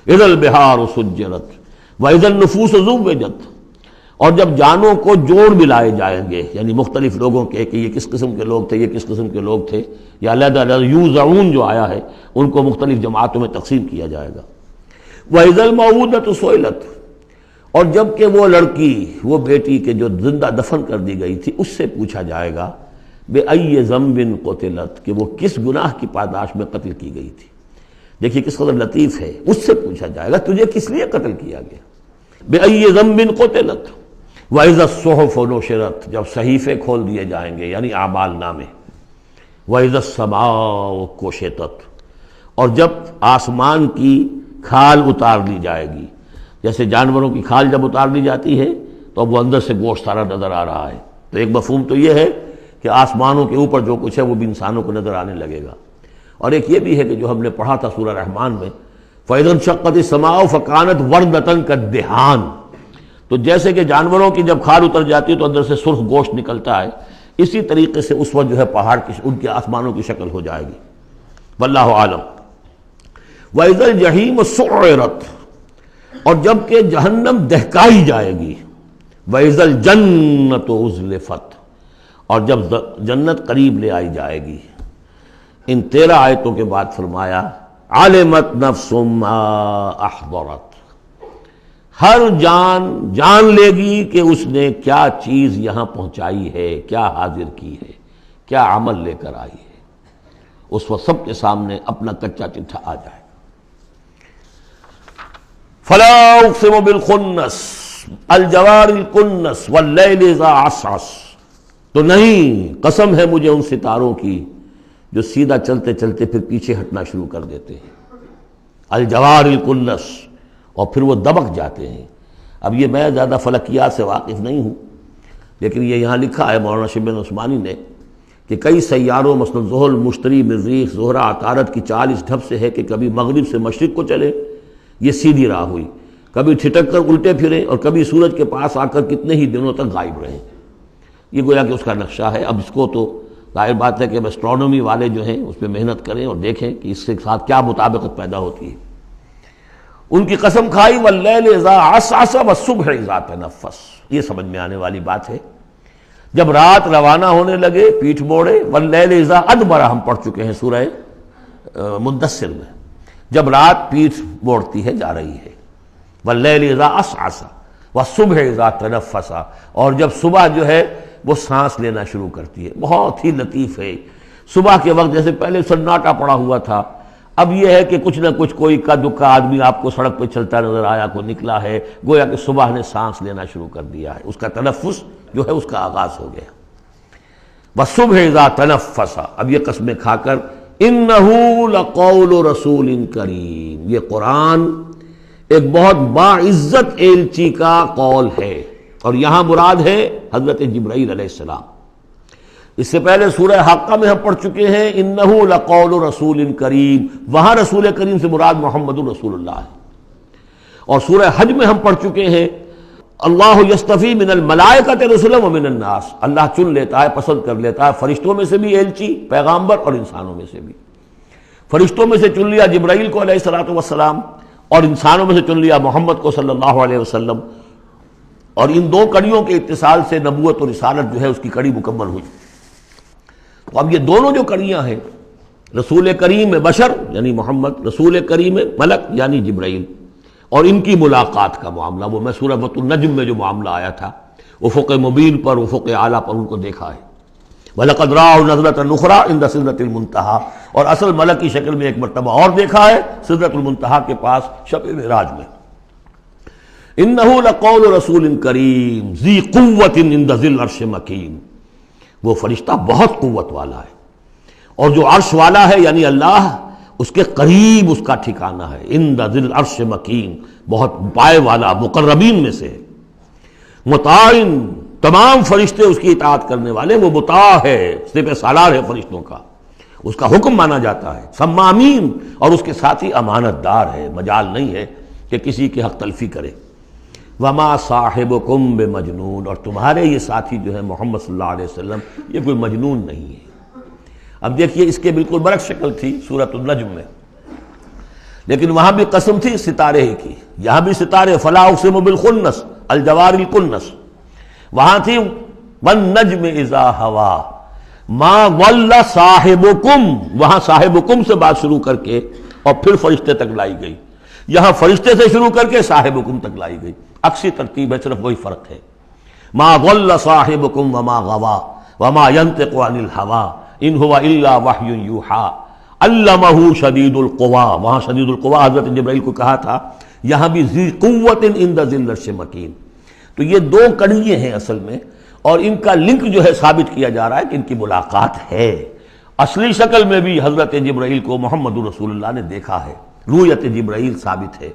[SPEAKER 2] اذا البحار سجرت واذا النفوس زوجت، اور جب جانوں کو جوڑ ملائے جائیں گے، یعنی مختلف لوگوں کے کہ یہ کس قسم کے لوگ تھے، یہ کس قسم کے لوگ تھے، یا علیحدہ علیحدہ یوزعون جو آیا ہے ان کو مختلف جماعتوں میں تقسیم کیا جائے گا۔ واذا الموءودۃ سئلت، اور جب کہ وہ لڑکی، وہ بیٹی کے جو زندہ دفن کر دی گئی تھی، اس سے پوچھا جائے گا بأی ذنب قتلت، کہ وہ کس گناہ کی پاداش میں قتل کی گئی تھی۔ دیکھیے کس قدر لطیف ہے، اس سے پوچھا جائے گا تجھے کس لیے قتل کیا گیا۔ بأی ذنب قتلت وَإِذَا الصُّحُفُ نُشِرَتْ، جب صحیفے کھول دیے جائیں گے یعنی اعمال نامے۔ وَإِذَا السَّمَاءُ كُشِطَتْ، اور جب آسمان کی کھال اتار لی جائے گی، جیسے جانوروں کی کھال جب اتار لی جاتی ہے تو اب وہ اندر سے گوشت سارا نظر آ رہا ہے، تو ایک مفہوم تو یہ ہے کہ آسمانوں کے اوپر جو کچھ ہے وہ بھی انسانوں کو نظر آنے لگے گا۔ اور ایک یہ بھی ہے کہ جو ہم نے پڑھا تھا سورہ رحمان میں، فَإِذَا انشَقَّتِ السَّمَاءُ فَكَانَتْ وَرْدَةً كَالدِّهَانِ، تو جیسے کہ جانوروں کی جب کھال اتر جاتی ہے تو اندر سے سرخ گوشت نکلتا ہے، اسی طریقے سے اس وقت جو ہے پہاڑ کی ان کے آسمانوں کی شکل ہو جائے گی۔ واللہ عالم۔ وَإِذَا الْجَحِيمُ سُعِّرَتْ، اور جب کہ جہنم دہکائی جائے گی۔ وَإِذَا الْجَنَّةُ أُزْلِفَتْ، اور جب جنت قریب لے آئی جائے گی۔ ان 13 آیتوں کے بعد فرمایا عَلِمَتْ نَفْسٌ مَّا أَحْضَرَتْ، ہر جان جان لے گی کہ اس نے کیا چیز یہاں پہنچائی ہے، کیا حاضر کی ہے، کیا عمل لے کر آئی ہے۔ اس وقت سب کے سامنے اپنا کچا چٹھا آ جائے۔ فَلَا أُقْسِمُ بِالْخُنَّسِ الْجَوَارِ الْكُنَّسِ وَاللَّيْلِ إِذَا عَسْعَسَ، تو نہیں، قسم ہے مجھے ان ستاروں کی جو سیدھا چلتے چلتے پھر پیچھے ہٹنا شروع کر دیتے ہیں۔ الجوار الکنس، اور پھر وہ دبک جاتے ہیں۔ اب یہ میں زیادہ فلکیات سے واقف نہیں ہوں، لیکن یہ یہاں لکھا ہے مولانا شبیر عثمانی نے کہ کئی سیاروں مثلا زحل، مشتری، مریخ، زہرہ، عطارد کی چال اس ڈھب سے ہے کہ کبھی مغرب سے مشرق کو چلے، یہ سیدھی راہ ہوئی، کبھی ٹھٹک کر الٹے پھرے، اور کبھی سورج کے پاس آ کر کتنے ہی دنوں تک غائب رہے۔ یہ گویا کہ اس کا نقشہ ہے۔ اب اس کو تو ظاہر بات ہے کہ ایسٹرونومی والے جو ہیں اس پہ محنت کریں اور دیکھیں کہ اس کے ساتھ کیا مطابقت پیدا ہوتی ہے۔ ان کی قسم کھائی واللیل اذا عسعس والصبح اذا تنفس، یہ سمجھ میں آنے والی بات ہے۔ جب رات روانہ ہونے لگے، پیٹھ موڑے، واللیل اذا ادبر ہم پڑھ چکے ہیں سورہ مدثر میں، جب رات پیٹھ موڑتی ہے جا رہی ہے۔ واللیل اذا عسعس والصبح اذا تنفس، اور جب صبح جو ہے وہ سانس لینا شروع کرتی ہے۔ بہت ہی لطیف ہے۔ صبح کے وقت جیسے پہلے سناٹا پڑا ہوا تھا، اب یہ ہے کہ کچھ نہ کچھ کوئی کا دکا آدمی آپ کو سڑک پہ چلتا نظر آیا، کوئی نکلا ہے، گویا کہ صبح نے سانس لینا شروع کر دیا ہے، اس کا تنفس جو ہے اس کا آغاز ہو گیا۔ وَالصُّبْحِ إِذَا تَنَفَّسَ، اب یہ قسمیں کھا کر إِنَّهُ لَقَوْلُ رَسُولٍ کریم، یہ قرآن ایک بہت باعزت ایلچی کا قول ہے، اور یہاں مراد ہے حضرت جبرائیل علیہ السلام۔ اس سے پہلے سورہ حاقہ میں ہم پڑھ چکے ہیں انہ لقول رسول کریم، وہاں رسول کریم سے مراد محمد رسول اللہ ہے۔ اور سورہ حج میں ہم پڑھ چکے ہیں اللہ یصطفی من الملائکۃ رسلا ومن الناس، اللہ چن لیتا ہے، پسند کر لیتا ہے فرشتوں میں سے بھی ایلچی، پیغامبر، اور انسانوں میں سے بھی۔ فرشتوں میں سے چن لیا جبرائیل کو علیہ الصلوۃ والسلام، اور انسانوں میں سے چن لیا محمد کو صلی اللہ علیہ وسلم، اور ان دو کڑیوں کے اتصال سے نبوت اور رسالت جو ہے اس کی کڑی مکمل ہوئی۔ تو اب یہ دونوں جو کڑیاں ہیں، رسول کریم بشر یعنی محمد، رسول کریم ملک یعنی جبرائیل، اور ان کی ملاقات کا معاملہ، وہ میں سورہ النجم میں جو معاملہ آیا تھا، افق مبین پر، افق اعلیٰ پر ان کو دیکھا ہے۔ وَلَقَدْ رَآهُ نَزْلَةً أُخْرَىٰ عِندَ سِدْرَةِ الْمُنتَهَىٰ، اور اصل ملک کی شکل میں ایک مرتبہ اور دیکھا ہے سدرۃ المنتہا کے پاس شب معراج میں۔ إِنَّهُ لَقَوْلُ رَسُولٍ كَرِيمٍ ذِي قُوَّةٍ عِندَ ذِي الْعَرْشِ مَكِينٍ، وہ فرشتہ بہت قوت والا ہے، اور جو عرش والا ہے یعنی اللہ، اس کے قریب اس کا ٹھکانہ ہے۔ عند ذی العرش مکین، بہت پائے والا، مقربین میں سے۔ مطاع، تمام فرشتے اس کی اطاعت کرنے والے، وہ مطاع ہے، سپہ سالار ہے فرشتوں کا، اس کا حکم مانا جاتا ہے۔ سمامین، اور اس کے ساتھ ہی امانت دار ہے، مجال نہیں ہے کہ کسی کی حق تلفی کرے۔ وما صاحبکم بمجنون، اور تمہارے یہ ساتھی جو ہے محمد صلی اللہ علیہ وسلم، یہ کوئی مجنون نہیں ہے۔ اب دیکھیے اس کے بالکل برعکس شکل تھی سورۃ النجم میں، لیکن وہاں بھی قسم تھی ستارے ہی کی، یہاں بھی ستارے، فلا اقسم بالخنس الجوار الکنس، وہاں تھی والنجم اذا ہوا ما ضل صاحبکم، وہاں صاحبکم سے بات شروع کر کے اور پھر فرشتے تک لائی گئی، یہاں فرشتے سے شروع کر کے صاحبکم تک لائی گئی، عکسی ترتیب ہے، صرف وہی فرق ہے۔ ما ضل صاحبکم وما غوا وما ينطق عن الهوى ان هو الا وحی یوحى علمہ شدید القوا، وہاں شدید القوا حضرت جبرائیل کو کہا تھا، یہاں بھی ذی قوت عند ذی العرش مکین۔ تو یہ دو کڑیے ہیں اصل میں، اور ان کا لنک جو ہے ثابت کیا جا رہا ہے کہ ان کی ملاقات ہے۔ اصلی شکل میں بھی حضرت جبرائیل کو محمد رسول اللہ نے دیکھا ہے، رؤیت جبرائیل ثابت ہے۔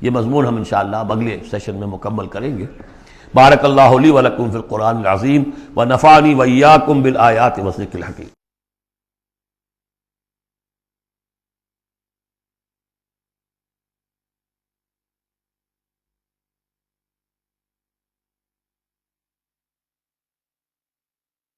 [SPEAKER 2] یہ مضمون ہم انشاءاللہ اب اگلے سیشن میں مکمل کریں گے۔ بارک اللہ لی ولکم فی القرآن العظیم ونفعنی وإیاکم بالآیات والذکر الحکیم۔